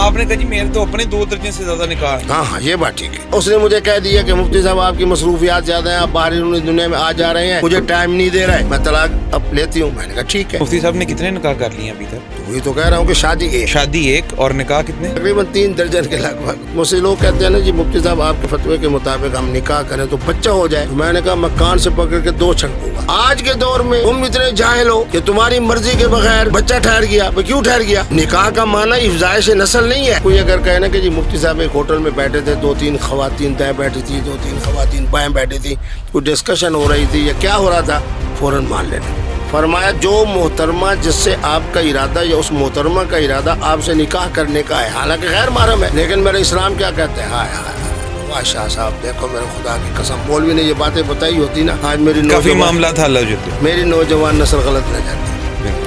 آپ نے کہا جی میرے تو اپنے 2 درجن سے زیادہ نکاح ہے. ہاں یہ بات ٹھیک ہے. اس نے مجھے کہہ دیا کہ مفتی صاحب آپ کی مصروفیات زیادہ ہیں, آپ باہر دنیا میں آ جا رہے ہیں, مجھے ٹائم نہیں دے رہا ہے, میں طلاق اب لیتی ہوں. میں نے کہا ٹھیک ہے. مفتی صاحب نے کتنے نکاح کر لیے ابھی تک؟ وہی تو کہہ رہا ہوں کہ شادی 1 اور نکاح کتنے؟ تقریباً 3 درجن کے لگ بھگ. مجھ سے لوگ کہتے ہیں نا جی مفتی صاحب آپ کے فتوے کے مطابق ہم نکاح کریں تو بچہ ہو جائے. میں نے کہا میں کان سے پکڑ کے 2 چھڑکوں گا. آج کے دور میں تم اتنے جاہل ہو کہ تمہاری مرضی کے بغیر بچہ ٹھہر گیا. کیوں ٹھہر گیا؟ نکاح کا معنی افزائش نسل نہیں ہے. کوئی اگر کہنا کہ جی مفتی صاحب ایک ہوٹل میں بیٹھے تھے, 2-3 خواتین دائیں بیٹھی تھی, 2-3 خواتین بائیں بیٹھی تھی, کوئی ڈسکشن ہو رہی تھی یا کیا ہو رہا تھا, فوراً مان لینا. فرمایا جو محترمہ جس سے آپ کا ارادہ یا اس محترمہ کا ارادہ آپ سے نکاح کرنے کا ہے, حالانکہ غیر محرم ہے, لیکن میرا اسلام کیا کہتے ہیں, ہائے ہائے واہ شاہ صاحب دیکھو میرے خدا کی قسم, مولوی نے یہ باتیں بتائی ہوتی نا, آج کافی معاملات حل ہو جاتے. میری نوجوان نسل غلط نہ جاتی.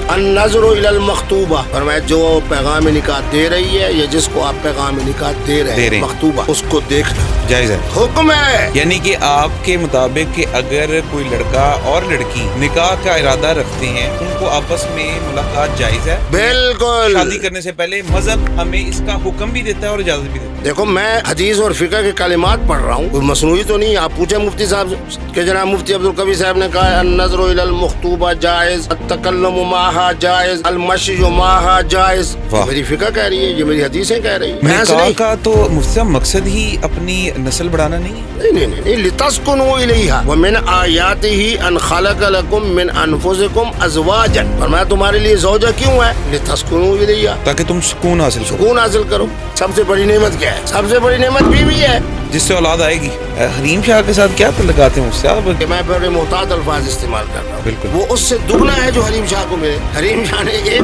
النظر الى المخطوبہ, فرمایا جو پیغام نکاح دے رہی ہے یا جس کو آپ پیغام نکاح دے رہے ہیں مخطوبہ, اس کو دیکھنا جائز ہے, حکم ہے. یعنی کہ آپ کے مطابق کہ اگر کوئی لڑکا اور لڑکی نکاح کا ارادہ رکھتے ہیں ان کو آپس میں ملاقات جائز ہے. بالکل. شادی کرنے سے پہلے مذہب ہمیں اس کا حکم بھی دیتا ہے اور اجازت بھی دیتا ہے. دیکھو میں حدیث اور فقہ کے کلمات پڑھ رہا ہوں, کوئی مصنوعی تو نہیں. آپ پوچھیں مفتی صاحب کہ جناب مفتی عبدالقوی صاحب نے کہا النظر الى المخطوبہ جائز, التکلم معها جائز, المشی معها جائز. میری فقہ کہہ رہی ہے, یہ میری حدیثیں کہہ رہی ہیں. نکاح کا تو مفتی صاحب مقصد ہی اپنی نسل بڑھانا نہیں ہے. نہیں لتسکنوا الیہا ومن آیاتہ ان خلق لکم من انفسکم ازواجا, فرمایا تمہارے لیے زوجہ کیوں ہے, لتسکنوا الیہا, تاکہ تم سکون حاصل کرو. سب سے بڑی نعمت کیا ہے؟ سب سے بڑی نعمت بیوی ہے جس سے اولاد آئے گی. حریم شاہ کے ساتھ کیا لگاتے ہیں اس سے آپ؟ کہ میں بڑے محتاط الفاظ استعمال کر رہا ہوں. بالکل وہ اس سے دگنا ہے جو حریم شاہ کو ملے. حریم شاہ نے ایک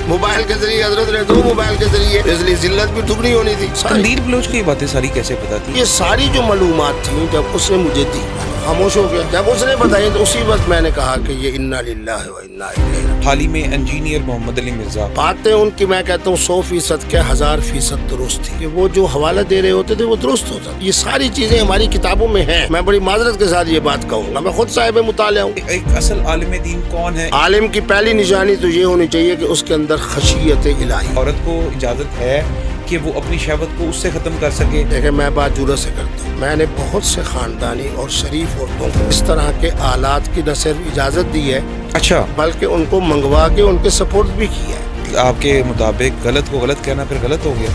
موبائل کے ذریعے, حضرت نے 2 موبائل کے ذریعے, اس لیے ذلت بھی دگنی ہونی تھی. قندیل بلوچ کی یہ باتیں ساری کیسے پتا تھی؟ یہ ساری جو معلومات تھیں جب اس نے مجھے دی, خاموش ہو گیا. جب اس نے بتائی تو اسی وقت میں نے کہا کہ یہ انا للہ و انا الیہ راجعون. حال ہی میں انجینئر محمد علی مرزا, باتیں ان کی میں کہتا ہوں 100% کیا 1000% درست تھی. کہ وہ جو حوالہ دے رہے ہوتے تھے وہ درست ہوتا. یہ ساری چیزیں ہماری کتابوں میں ہیں. میں بڑی معذرت کے ساتھ یہ بات کہوں گا, میں خود صاحب مطالعہ ہوں. ایک اصل عالم دین کون ہے؟ عالم کی پہلی نشانی تو یہ ہونی چاہیے کہ اس کے اندر خشیت الہی. عورت کو اجازت ہے کہ وہ اپنی شہوت کو اس سے ختم کر سکے. دیکھیں میں بات جرأت سے کرتا ہوں, میں نے بہت سے خاندانی اور شریف عورتوں کو اس طرح کے آلات کی نہ صرف اجازت دی ہے, اچھا, بلکہ ان کو منگوا کے ان کے سپورٹ بھی کیا ہے. آپ کے مطابق غلط کو غلط کہنا پھر غلط ہو گیا.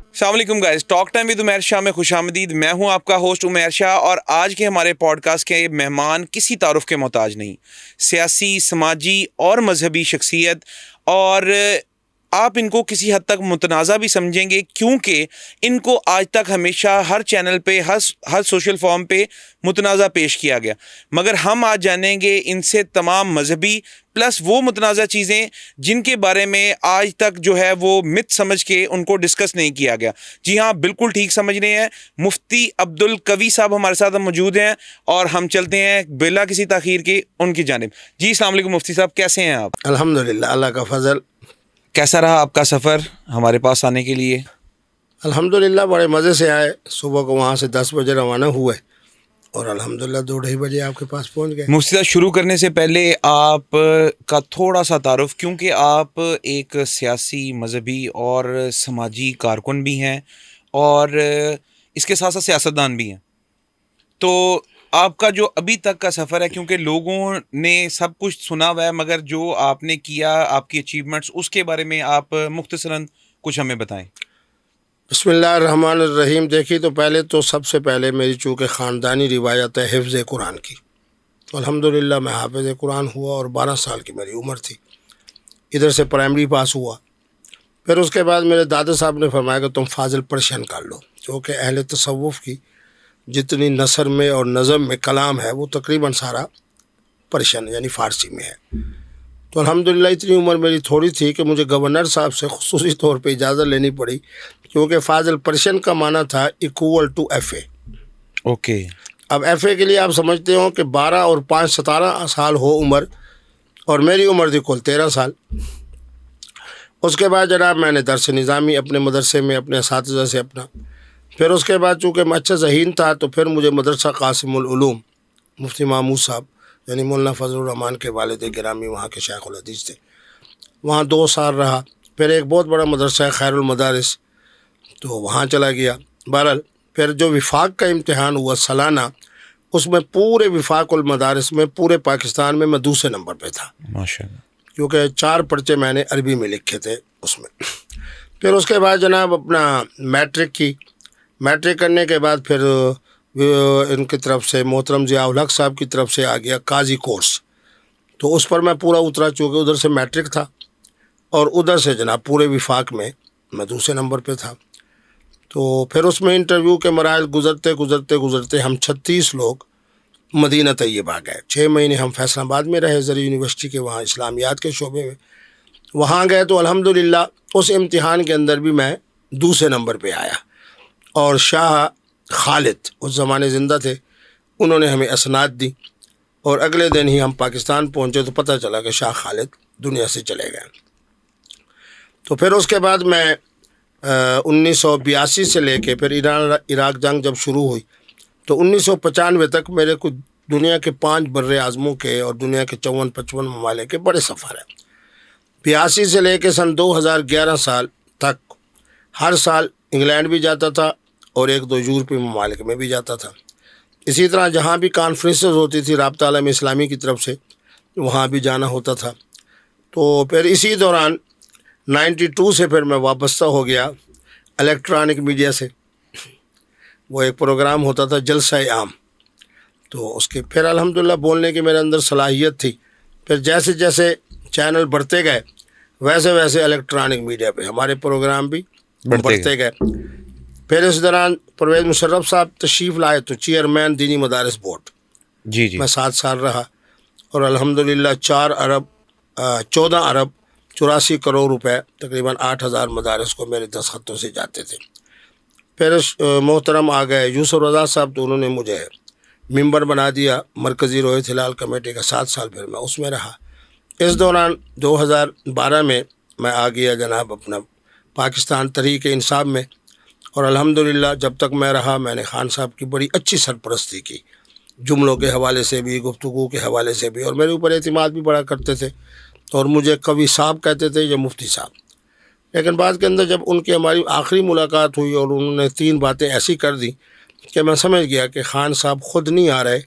السلام علیکم guys, talk time with Umair Shah میں خوش آمدید. میں ہوں آپ کا ہوسٹ عمیر شاہ, اور آج کے ہمارے پوڈ کاسٹ کے مہمان کسی تعارف کے محتاج نہیں. سیاسی, سماجی اور مذہبی شخصیت, اور آپ ان کو کسی حد تک متنازع بھی سمجھیں گے کیونکہ ان کو آج تک ہمیشہ ہر چینل پہ ہر سوشل فارم پہ متنازع پیش کیا گیا. مگر ہم آج جانیں گے ان سے تمام مذہبی پلس وہ متنازع چیزیں جن کے بارے میں آج تک جو ہے وہ مت سمجھ کے ان کو ڈسکس نہیں کیا گیا. جی ہاں, بالکل ٹھیک سمجھ رہے ہیں, مفتی عبدالقوی صاحب ہمارے ساتھ موجود ہیں, اور ہم چلتے ہیں بلا کسی تاخیر کے ان کی جانب. جی السلام علیکم مفتی صاحب, کیسے ہیں آپ؟ الحمدللہ, اللہ کا فضل. کیسا رہا آپ کا سفر ہمارے پاس آنے کے لیے؟ الحمدللہ بڑے مزے سے آئے. صبح کو وہاں سے 10 بجے روانہ ہوئے اور الحمدللہ 2-2:30 بجے آپ کے پاس پہنچ گئے. مفتی صاحب, شروع کرنے سے پہلے آپ کا تھوڑا سا تعارف, کیونکہ آپ ایک سیاسی, مذہبی اور سماجی کارکن بھی ہیں اور اس کے ساتھ ساتھ سیاستدان بھی ہیں. تو آپ کا جو ابھی تک کا سفر ہے, کیونکہ لوگوں نے سب کچھ سنا ہوا ہے, مگر جو آپ نے کیا, آپ کی اچیومنٹس, اس کے بارے میں آپ مختصراً کچھ ہمیں بتائیں. بسم اللہ الرحمن الرحیم. دیکھیے تو پہلے تو سب سے پہلے میری چونکہ خاندانی روایت ہے حفظ قرآن کی, تو الحمدللہ میں حافظ قرآن ہوا اور 12 سال کی میری عمر تھی. ادھر سے پرائمری پاس ہوا. پھر اس کے بعد میرے دادا صاحب نے فرمایا کہ تم فاضل پرشین کر لو, جو کہ اہل تصوف کی جتنی نثر میں اور نظم میں کلام ہے وہ تقریباً سارا پرشین یعنی فارسی میں ہے. تو الحمدللہ اتنی عمر میری تھوڑی تھی کہ مجھے گورنر صاحب سے خصوصی طور پہ اجازت لینی پڑی, کیونکہ فاضل پرشین کا معنی تھا ایکول ٹو ایف اے. اوکے. اب ایف اے کے لیے آپ سمجھتے ہو کہ 12 اور 5 17 سال ہو عمر, اور میری عمر تھی کل 13 سال. اس کے بعد جناب میں نے درس نظامی اپنے مدرسے میں اپنے اساتذہ سے اپنا. پھر اس کے بعد چونکہ میں اچھا ذہین تھا تو پھر مجھے مدرسہ قاسم العلوم مفتی محمود صاحب یعنی مولانا فضل الرحمان کے والد گرامی وہاں کے شیخ الحدیث تھے, وہاں 2 سال رہا. پھر ایک بہت بڑا مدرسہ ہے خیر المدارس، تو وہاں چلا گیا۔ بہرحال پھر جو وفاق کا امتحان ہوا سالانہ، اس میں پورے وفاق المدارس میں پورے پاکستان میں میں دوسرے نمبر پہ تھا، ماشاءاللہ۔ کیونکہ 4 پرچے میں نے عربی میں لکھے تھے اس میں۔ پھر اس کے بعد جناب اپنا میٹرک کی، میٹرک کرنے کے بعد پھر ان کی طرف سے محترم ضیاء الحق صاحب کی طرف سے آ گیا قاضی کورس، تو اس پر میں پورا اترا، چونکہ ادھر سے میٹرک تھا اور ادھر سے جناب پورے وفاق میں میں دوسرے نمبر پہ تھا۔ تو پھر اس میں انٹرویو کے مراحل گزرتے ہم 36 لوگ مدینہ طیبہ گئے۔ 6 مہینے ہم فیصل آباد میں رہے، زرعی یونیورسٹی کے وہاں اسلامیات کے شعبے میں۔ وہاں گئے تو الحمدللہ اس امتحان کے اندر بھی میں دوسرے نمبر پہ آیا، اور شاہ خالد اس زمانے زندہ تھے، انہوں نے ہمیں اسناد دی، اور اگلے دن ہی ہم پاکستان پہنچے تو پتہ چلا کہ شاہ خالد دنیا سے چلے گئے۔ تو پھر اس کے بعد میں 1982 سے لے کے پھر ایران عراق جنگ جب شروع ہوئی تو 1995 تک میرے کو دنیا کے 5 بر اعظموں کے اور دنیا کے 54-55 ممالک کے بڑے سفر ہیں۔ 82 سے لے کے سن 2011 سال تک ہر سال انگلینڈ بھی جاتا تھا اور 1-2 یورپی ممالک میں بھی جاتا تھا۔ اسی طرح جہاں بھی کانفرنسز ہوتی تھی رابطہ عالم اسلامی کی طرف سے، وہاں بھی جانا ہوتا تھا۔ تو پھر اسی دوران 92 سے پھر میں وابستہ ہو گیا الیکٹرانک میڈیا سے۔ وہ ایک پروگرام ہوتا تھا جلسہ عام، تو اس کے پھر الحمدللہ بولنے کی میرے اندر صلاحیت تھی۔ پھر جیسے جیسے چینل بڑھتے گئے ویسے ویسے الیکٹرانک میڈیا پہ ہمارے پروگرام بھی بڑھتے گئے۔ پھر اس دوران پرویز مشرف صاحب تشریف لائے تو چیئرمین دینی مدارس بورڈ میں 7 سال رہا، اور الحمدللہ 14 ارب 84 کروڑ روپے تقریباً 8,000 مدارس کو میرے دستخطوں سے جاتے تھے۔ پھر محترم آ گئے یوسف رضا صاحب، تو انہوں نے مجھے ممبر بنا دیا مرکزی رویت ہلال کمیٹی کا، 7 سال پھر میں اس میں رہا۔ اس دوران 2012 میں آ گیا جناب اپنا پاکستان تحریک انصاف میں، اور الحمدللہ جب تک میں رہا میں نے خان صاحب کی بڑی اچھی سرپرستی کی، جملوں کے حوالے سے بھی، گفتگو کے حوالے سے بھی، اور میرے اوپر اعتماد بھی بڑا کرتے تھے، اور مجھے قوی صاحب کہتے تھے یا مفتی صاحب۔ لیکن بعد کے اندر جب ان کی ہماری آخری ملاقات ہوئی اور انہوں نے 3 باتیں ایسی کر دی کہ میں سمجھ گیا کہ خان صاحب خود نہیں آ رہے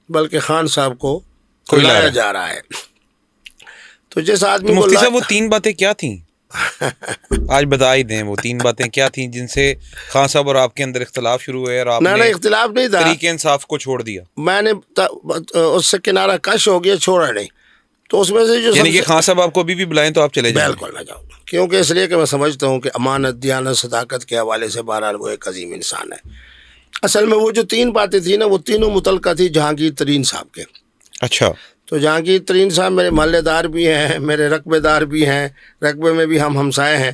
بلکہ خان صاحب کو لایا جا رہا ہے۔ تو جس آدمی کو مفتی صاحب وہ 3 باتیں کیا تھیں؟ آج بتا ہی دیں وہ 3 باتیں کیا تھیں جن سے خان صاحب اور آپ کے اندر اختلاف شروع ہوئے اور آپ نے اختلاف نہیں تھا، تحریک انصاف کو چھوڑ دیا؟ میں نے اس سے کنارہ کش ہو گیا، چھوڑا نہیں۔ تو اس میں سے جو یعنی کہ خان صاحب آپ کو ابھی بھی بلائیں تو آپ چلے جائیں؟ بالکل نہ جاؤں، کیونکہ اس لیے کہ میں سمجھتا ہوں کہ امانت، دیانت، صداقت کے حوالے سے بہرحال وہ ایک عظیم انسان ہے۔ اصل میں وہ جو 3 باتیں تھیں نا، وہ تینوں متعلقہ تھی جہانگیر ترین صاحب کے۔ اچھا۔ تو جہانگیر ترین صاحب میرے محلے دار بھی ہیں، میرے رقبے دار بھی ہیں، رقبے میں بھی ہم ہمسائے ہیں۔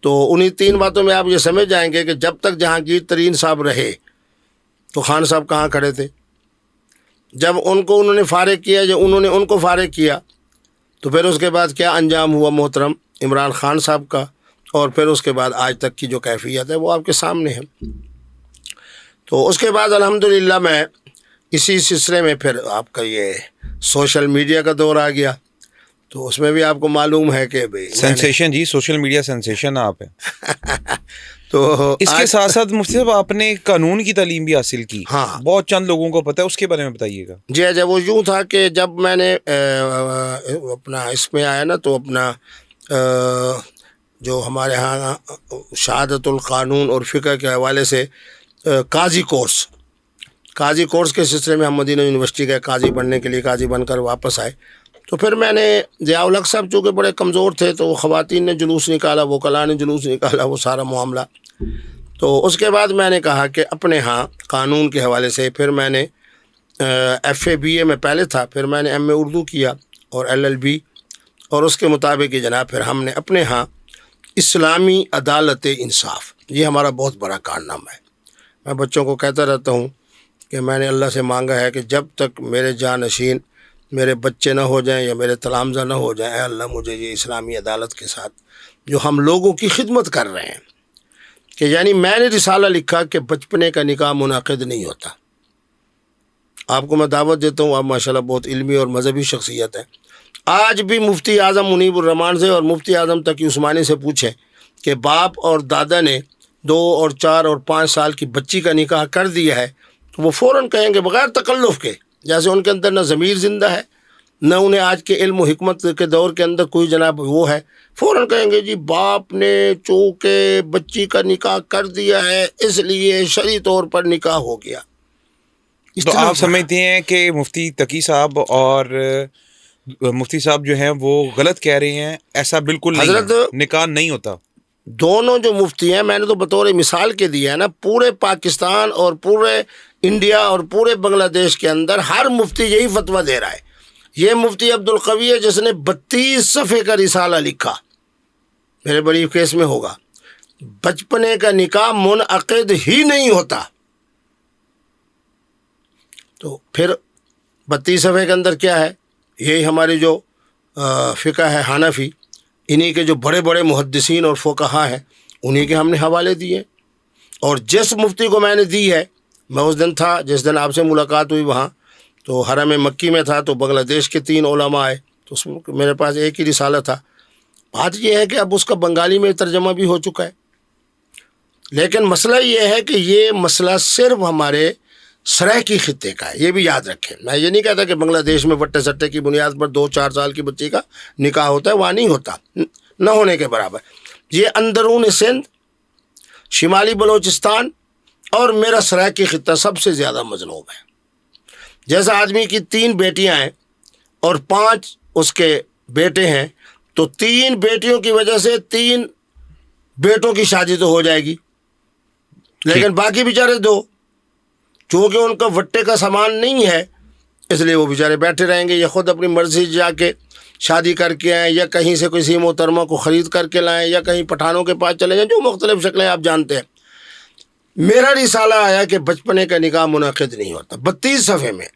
تو انہی 3 باتوں میں آپ یہ سمجھ جائیں گے کہ جب تک جہانگیر ترین صاحب رہے تو خان صاحب کہاں کھڑے تھے۔ جب انہوں نے فارغ کیا، جب انہوں نے ان کو فارغ کیا، تو پھر اس کے بعد کیا انجام ہوا محترم عمران خان صاحب کا، اور پھر اس کے بعد آج تک کی جو کیفیت ہے وہ آپ کے سامنے ہے۔ تو اس کے بعد الحمدللہ میں اسی سلسلے میں پھر آپ کا یہ سوشل میڈیا کا دور آ گیا، تو اس میں بھی آپ کو معلوم ہے کہ سینسیشن، جی سوشل میڈیا سینسیشن آپ ہیں۔ تو اس کے ساتھ ساتھ مفتی صاحب آپ نے قانون کی تعلیم بھی حاصل کی، ہاں، بہت چند لوگوں کو پتہ ہے، اس کے بارے میں بتائیے گا۔ جی جب وہ یوں تھا کہ جب میں نے اپنا اس میں آیا نا، تو اپنا جو ہمارے ہاں شہادت القانون اور فقہ کے حوالے سے قاضی کورس کے سلسلے میں ہم مدینہ یونیورسٹی گئے قاضی بننے کے لیے، قاضی بن کر واپس آئے۔ تو پھر میں نے ضیاء الحق صاحب چونکہ بڑے کمزور تھے تو خواتین نے جلوس نکالا، وکلاء نے جلوس نکالا، وہ سارا معاملہ۔ تو اس کے بعد میں نے کہا کہ اپنے ہاں قانون کے حوالے سے پھر میں نے FA BA میں پہلے تھا، پھر میں نے MA اردو کیا اور LLB، اور اس کے مطابق یہ جناب پھر ہم نے اپنے ہاں اسلامی عدالت انصاف، یہ ہمارا بہت بڑا کارنامہ ہے۔ میں بچوں کو کہتا رہتا ہوں کہ میں نے اللہ سے مانگا ہے کہ جب تک میرے جانشین میرے بچے نہ ہو جائیں یا میرے تلامذہ نہ ہو جائیں، اے اللہ مجھے یہ اسلامی عدالت کے ساتھ جو ہم لوگوں کی خدمت کر رہے ہیں، کہ یعنی میں نے رسالہ لکھا کہ بچپنے کا نکاح منعقد نہیں ہوتا۔ آپ کو میں دعوت دیتا ہوں، آپ ماشاءاللہ بہت علمی اور مذہبی شخصیت ہیں، آج بھی مفتی اعظم منیب الرحمان سے اور مفتی اعظم تقی عثمانی سے پوچھیں کہ باپ اور دادا نے 2 اور 4 اور 5 سال کی بچی کا نکاح کر دیا ہے تو وہ فوراً کہیں گے بغیر تکلف کے، جیسے ان کے اندر نہ ضمیر زندہ ہے نہ انہیں آج کے علم و حکمت کے دور کے اندر کوئی جناب وہ ہے، فوراً کہیں گے جی باپ نے چونکہ بچی کا نکاح کر دیا ہے اس لیے شرعی طور پر نکاح ہو گیا۔ تو آپ سمجھتے ہیں کہ مفتی تقی صاحب اور مفتی صاحب جو ہیں وہ غلط کہہ رہے ہیں؟ ایسا بالکل نہیں حضرت ہے، نکاح نہیں ہوتا۔ دونوں جو مفتی ہیں، میں نے تو بطور مثال کے دیا ہے نا، پورے پاکستان اور پورے انڈیا اور پورے بنگلہ دیش کے اندر ہر مفتی یہی فتویٰ دے رہا ہے۔ یہ مفتی عبدالقوی ہے جس نے 32 صفحے کا رسالہ لکھا، میرے بڑی کیس میں ہوگا، بچپنے کا نکاح منعقد ہی نہیں ہوتا۔ تو پھر 32 صفحے کے اندر کیا ہے؟ یہی ہماری جو فقہ ہے حنفی، انہی کے جو بڑے بڑے محدثین اور فقہا ہیں انہی کے ہم نے حوالے دیے، اور جس مفتی کو میں نے دی ہے، میں اس دن تھا جس دن آپ سے ملاقات ہوئی وہاں، تو حرم مکی میں تھا، تو بنگلہ دیش کے 3 علماء آئے، تو اس میں میرے پاس ایک ہی رسالہ تھا۔ بات یہ ہے کہ اب اس کا بنگالی میں ترجمہ بھی ہو چکا ہے، لیکن مسئلہ یہ ہے کہ یہ مسئلہ صرف ہمارے سرائیکی خطے کا ہے، یہ بھی یاد رکھیں۔ میں یہ نہیں کہتا کہ بنگلہ دیش میں وٹے سٹے کی بنیاد پر 2-4 سال کی بچی کا نکاح ہوتا ہے، وہاں نہیں ہوتا، نہ ہونے کے برابر۔ یہ اندرون سندھ، شمالی بلوچستان اور میرا سرائیکی خطہ سب سے زیادہ مظلوم ہے۔ جیسا آدمی کی 3 بیٹیاں ہیں اور 5 اس کے بیٹے ہیں، تو 3 بیٹیوں کی وجہ سے 3 بیٹوں کی شادی تو ہو جائے گی، لیکن باقی بیچارے 2، چونکہ ان کا وٹے کا سامان نہیں ہے اس لیے وہ بیچارے بیٹھے رہیں گے، یا خود اپنی مرضی جا کے شادی کر کے آئیں، یا کہیں سے کسی محترمہ کو خرید کر کے لائیں، یا کہیں پٹھانوں کے پاس چلے جائیں، جو مختلف شکلیں آپ جانتے ہیں۔ میرا رسالہ آیا کہ بچپنے کا نکاح منعقد نہیں ہوتا، 32 صفحے میں۔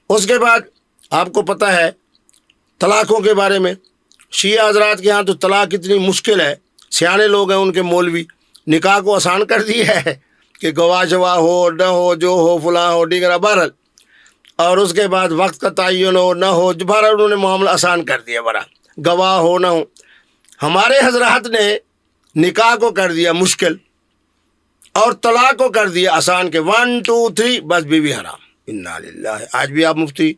اس کے بعد آپ کو پتہ ہے طلاقوں کے بارے میں، شیعہ حضرات کے ہاں تو طلاق اتنی مشکل ہے، سیانے لوگ ہیں ان کے مولوی، نکاح کو آسان کر دیا ہے کہ گواہ شواہ ہو نہ ہو، جو ہو فلاں ہو ڈگرہ بہرحال، اور اس کے بعد وقت کا تعین ہو نہ ہو، بہرحال انہوں نے معاملہ آسان کر دیا، بڑا گواہ ہو نہ ہو۔ ہمارے حضرات نے نکاح کو کر دیا مشکل اور طلاق کو کر دیا آسان، کے 1 2 3 بس بیوی حرام۔ انا للہ۔ آج بھی آپ مفتی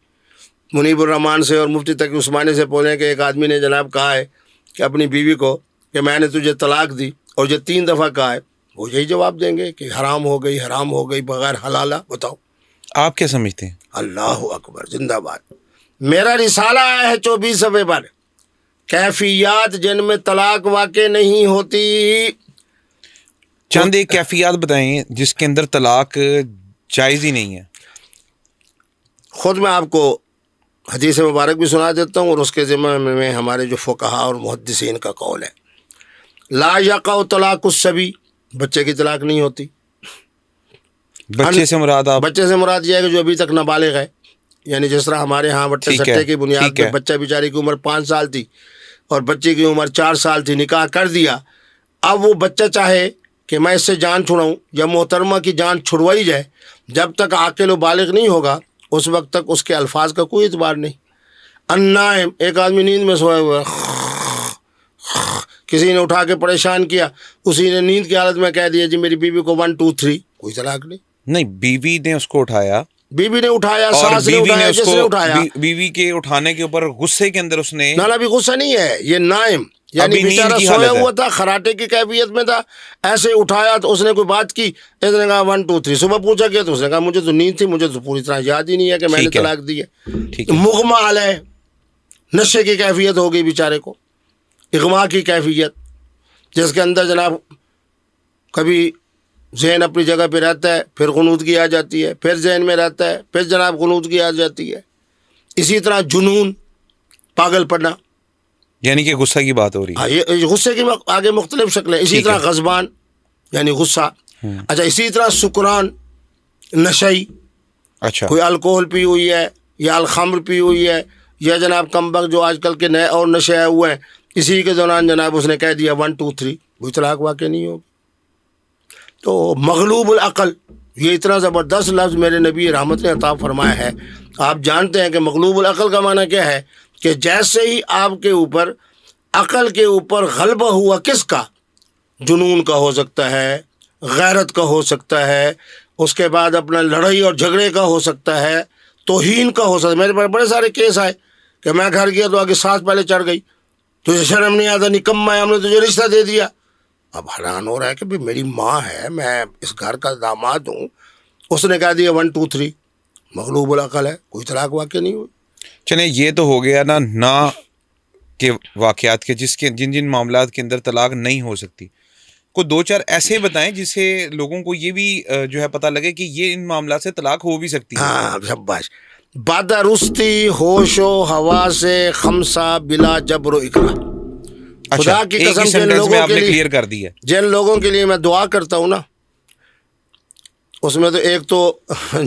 منیب الرحمان سے اور مفتی تقی عثمانی سے بولیں کہ ایک آدمی نے جناب کہا ہے کہ اپنی بیوی کو کہ میں نے تجھے طلاق دی، اور جو 3 دفعہ کہا ہے، وہ یہی جواب دیں گے کہ حرام ہو گئی بغیر حلالہ۔ بتاؤ آپ کیا سمجھتے ہیں؟ اللہ اکبر، زندہ باد۔ میرا رسالہ آیا ہے 24 صفحے پر، کیفیات جن میں طلاق واقع نہیں ہوتی۔ چند ایک کیفیات بتائیں جس کے اندر طلاق جائز ہی نہیں ہے۔ خود میں آپ کو حدیث مبارک بھی سنا دیتا ہوں، اور اس کے ذمہ میں ہمارے جو فقہا اور محدثین کا قول ہے، لا یقع طلاق الصبی، بچے کی طلاق نہیں ہوتی۔ بچے سے مراد بچے سے مراد یہ ہے کہ جو ابھی تک نابالغ ہے، یعنی جس طرح ہمارے ہاں وٹے سٹے کی بنیاد پر بچہ بیچاری کی عمر 5 سال تھی اور بچی کی عمر 4 سال تھی، نکاح کر دیا، اب وہ بچہ چاہے کہ میں اس سے جان چھڑاؤں یا محترمہ کی جان چھڑوائی جائے، جب تک عاقل و بالغ نہیں ہوگا اس وقت تک اس کے الفاظ کا کوئی اعتبار نہیں۔ النائم، ایک آدمی نیند میں سویا ہوا ہے، کسی نے اٹھا کے پریشان کیا، اسی نے نیند کی حالت میں کہہ دیا جی میری بیوی کو 1 2 3، کوئی طلاق نہیں۔ بیوی نے اس کو اٹھایا، بیوی نے اٹھایا، ساس نے اٹھایا، جس نے اٹھایا، بیوی کے اٹھانے کے اوپر غصے کے اندر اس نے، نہ بھی غصہ نہیں ہے، یہ نائم یعنی بیچارہ سویا ہوا تھا، خراٹے کی کیفیت میں تھا، ایسے اٹھایا تو اس نے کوئی بات کی، اس نے کہا 1 2 3، صبح پوچھا کیا تو اس نے کہا مجھے تو نیند تھی، مجھے تو پوری طرح یاد ہی نہیں ہے کہ میں نے طلاق دی ہے۔ مغمى علیہ، نشے کی کیفیت ہو گئی بیچارے کو، اغما کی کیفیت، جس کے اندر جناب کبھی ذہن اپنی جگہ پہ رہتا ہے، پھر غنودگی آ جاتی ہے، پھر ذہن میں رہتا ہے، پھر جناب غنودگی آ جاتی ہے۔ اسی طرح جنون، پاگل پڑنا، یعنی کہ غصہ کی بات ہو رہی ہے، یہ غصے کی آگے مختلف شکلیں۔ اسی طرح غضبان یعنی غصہ، اچھا اسی طرح سکران، نشئی، اچھا کوئی الکوہل پی ہوئی ہے یا الخمر پی ہوئی ہے، یا جناب کمبخت جو آج کل کے نئے اور نشے آئے ہوئے ہیں، اسی کے دوران جناب اس نے کہہ دیا 1 2 3، کوئی طلاق واقع نہیں ہوگی۔ تو مغلوب العقل، یہ اتنا زبردست لفظ میرے نبی رحمت نے عطا فرمایا ہے۔ آپ جانتے ہیں کہ مغلوب العقل کا معنی کیا ہے؟ کہ جیسے ہی آپ کے اوپر عقل کے اوپر غلبہ ہوا کس کا، جنون کا ہو سکتا ہے، غیرت کا ہو سکتا ہے، اس کے بعد اپنا لڑائی اور جھگڑے کا ہو سکتا ہے، توہین کا ہو سکتا ہے. میرے پاس بڑے سارے کیس آئے کہ میں گھر گیا تو آگے سانس پہلے چڑھ گئی، تجھے شرم نہیں آتا، نکما ہے، ہم نے تجھے رشتہ دے دیا. اب حیران ہو رہا ہے کہ بھی میری ماں ہے، میں اس گھر کا داماد ہوں، اس نے کہہ دیا 1 2 3، مغلوب العقل ہے، کوئی طلاق واقع نہیں ہوئی. چلیں یہ تو ہو گیا نا کے واقعات کے جن معاملات کے اندر طلاق نہیں ہو سکتی. کوئی 2 4 ایسے بتائیں جس سے لوگوں کو یہ بھی جو ہے پتہ لگے کہ یہ ان معاملات سے طلاق ہو بھی سکتی ہے. ہاں شاباش. بدرستی ہوش و حواس خمسہ بلا جبر و اکراه. اچھا خدا کی ایک ہی قسم جن سینٹینس میں لوگوں آپ کے نے لیے کلیئر کر دی ہے. جن لوگوں کے لیے میں دعا کرتا ہوں نا، اس میں تو ایک تو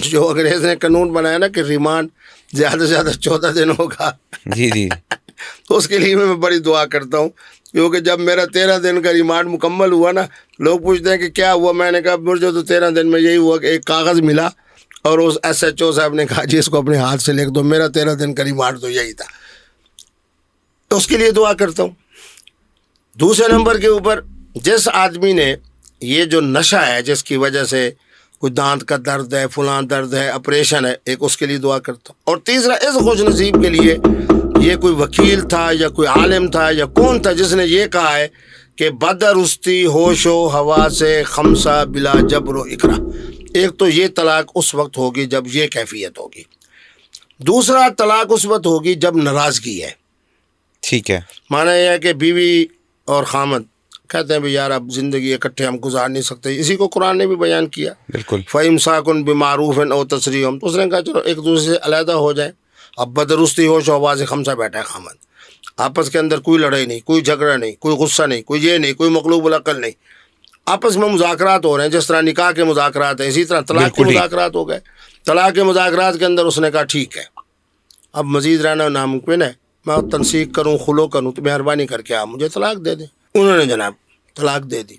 جو انگریز نے قانون بنایا نا کہ ریمانڈ زیادہ سے زیادہ 14 دن ہوگا، جی جی تو اس کے لیے میں بڑی دعا کرتا ہوں. کیونکہ جب میرا 13 دن کا ریمانڈ مکمل ہوا نا، لوگ پوچھتے ہیں کہ کیا ہوا، میں نے کہا مجھے تو 13 دن میں یہی ہوا کہ ایک کاغذ ملا اور اس SHO صاحب نے کہا جی اس کو اپنے ہاتھ سے لکھ دو، میرا 13 دن کا ریمانڈ تو یہی تھا. تو اس کے لیے دعا کرتا ہوں. دوسرے نمبر کے اوپر جس آدمی نے یہ جو نشہ ہے جس کی وجہ سے کوئی دانت کا درد ہے، فلاں درد ہے، آپریشن ہے، ایک اس کے لیے دعا کرتا ہوں. اور تیسرا اس خوش نصیب کے لیے، یہ کوئی وکیل تھا یا کوئی عالم تھا یا کون تھا جس نے یہ کہا ہے کہ بدرستی ہوش و حواس خمسہ بلا جبر و اکراه. ایک تو یہ طلاق اس وقت ہوگی جب یہ کیفیت ہوگی. دوسرا طلاق اس وقت ہوگی جب ناراضگی ہے. ٹھیک ہے. مانا یہ ہے کہ بیوی اور خامد کہتے ہیں بھی یار اب زندگی اکٹھے ہم گزار نہیں سکتے. اسی کو قرآن نے بھی بیان کیا، بالکل. فَإِمْسَاكٌ بِمَعْرُوفٍ أَوْ تَسْرِيحٌ. تو اس نے کہا چلو ایک دوسرے سے علیحدہ ہو جائیں. اب بدرستی ہوش و حواس خمسہ بیٹھا ہے خامد، آپس کے اندر کوئی لڑائی نہیں، کوئی جھگڑا نہیں، کوئی غصہ نہیں، کوئی یہ نہیں، کوئی مغلوب العقل نہیں، آپس میں مذاکرات ہو رہے ہیں. جس طرح نکاح کے مذاکرات ہیں اسی طرح طلاق کے مذاکرات ہو گئے. طلاق کے مذاکرات کے اندر اس نے کہا ٹھیک ہے اب مزید رہنا ناممکن ہے، میں تنسیق کروں، خلو کروں، تو مہربانی کر کے آپ مجھے طلاق دے دیں. انہوں نے جناب طلاق دے دی.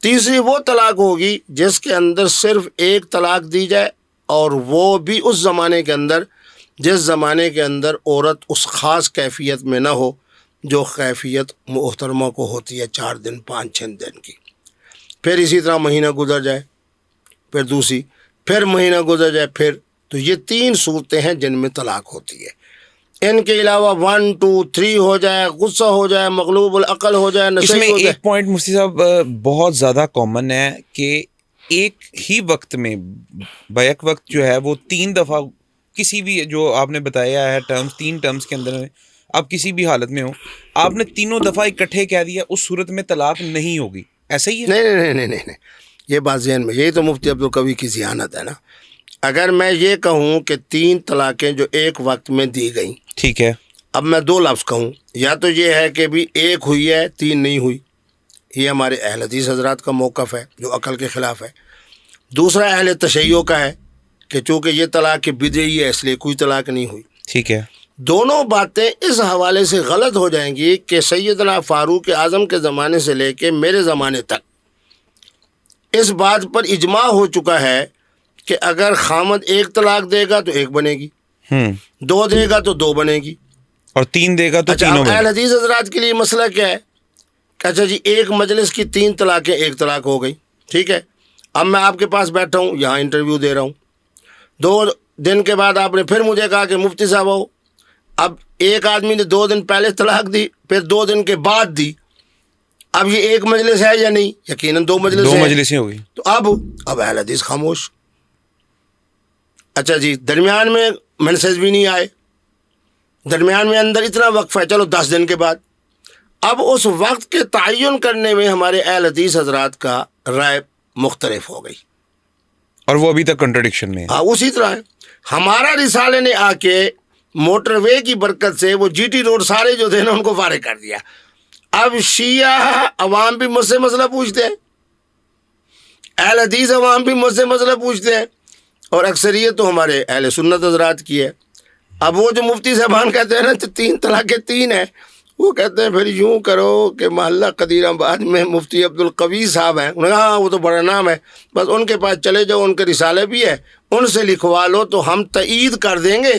تیسری وہ طلاق ہوگی جس کے اندر صرف ایک طلاق دی جائے، اور وہ بھی اس زمانے کے اندر جس زمانے کے اندر عورت اس خاص کیفیت میں نہ ہو جو کیفیت محترمہ کو ہوتی ہے 4 دن 5 6 دن کی. پھر اسی طرح مہینہ گزر جائے، پھر دوسری، پھر مہینہ گزر جائے، پھر. تو یہ 3 صورتیں ہیں جن میں طلاق ہوتی ہے. ان کے علاوہ 1 2 3 ہو جائے، غصہ ہو جائے، مغلوب العقل ہو جائے، اس نشئی میں ہو جائے. ایک پوائنٹ مفتی صاحب بہت زیادہ کامن ہے کہ ایک ہی وقت میں بیک وقت جو ہے وہ 3 دفعہ کسی بھی جو آپ نے بتایا ہے ٹرمز، 3 ٹرمز کے اندر میں آپ کسی بھی حالت میں ہو، آپ نے تینوں دفعہ اکٹھے کہہ دیا، اس صورت میں طلاق نہیں ہوگی. ایسا ہی ہے؟ نہیں، یہ بات ذہن میں، یہی تو مفتی عبدالقوی کی ذہانت ہے نا. اگر میں یہ کہوں کہ 3 طلاقیں جو ایک وقت میں دی گئیں، ٹھیک ہے، اب میں 2 لفظ کہوں، یا تو یہ ہے کہ بھی ایک ہوئی ہے 3 نہیں ہوئی، یہ ہمارے اہل حدیث حضرات کا موقف ہے جو عقل کے خلاف ہے. دوسرا اہل تشیع کا ہے کہ چونکہ یہ طلاق بدعی ہے اس لیے کوئی طلاق نہیں ہوئی. ٹھیک ہے. دونوں باتیں اس حوالے سے غلط ہو جائیں گی کہ سیدنا فاروق اعظم کے زمانے سے لے کے میرے زمانے تک اس بات پر اجماع ہو چکا ہے کہ اگر خامد 1 طلاق دے گا تو 1 بنے گی، 2 دے گا تو 2 بنے گی، اور 3 دے گا تو اچھا تینوں اب بنے اہل گی. حدیث حضرات کے لیے مسئلہ کیا ہے کہ اچھا جی ایک مجلس کی 3 طلاقیں 1 طلاق ہو گئی، ٹھیک ہے. اب میں آپ کے پاس بیٹھا ہوں، یہاں انٹرویو دے رہا ہوں، 2 دن کے بعد آپ نے پھر مجھے کہا کہ مفتی صاحب ہو، اب ایک آدمی نے 2 دن پہلے طلاق دی، پھر 2 دن کے بعد دی، اب یہ ایک مجلس ہے یا نہیں؟ یقیناً 2 مجلس ہیں. مجلسیں ہو گئی. تو اب اہل حدیث خاموش. اچھا جی درمیان میں منسز بھی نہیں آئے، درمیان میں اندر اتنا وقفہ ہے، چلو 10 دن کے بعد. اب اس وقت کے تعین کرنے میں ہمارے اہل حدیث حضرات کا رائے مختلف ہو گئی، اور وہ ابھی تک کنٹرڈکشن میں ہے. ہاں اسی طرح ہے. ہمارا رسالے نے آ کے موٹر وے کی برکت سے وہ GT روڈ سارے جو تھے نا ان کو فارغ کر دیا. اب شیعہ عوام بھی مجھ سے مسئلہ پوچھتے ہیں، اہل حدیث عوام بھی مجھ سے مسئلہ پوچھتے ہیں، اور اکثریت تو ہمارے اہل سنت حضرات کی ہے. اب وہ جو مفتی صاحبان کہتے ہیں نا 3 طلاقیں 3 ہیں، وہ کہتے ہیں پھر یوں کرو کہ محلہ قدیر آباد میں مفتی عبدالقوی صاحب ہیں، انہوں نے کہا ہاں وہ تو بڑا نام ہے، بس ان کے پاس چلے جاؤ، ان کے رسالے بھی ہے، ان سے لکھوا لو تو ہم تائید کر دیں گے.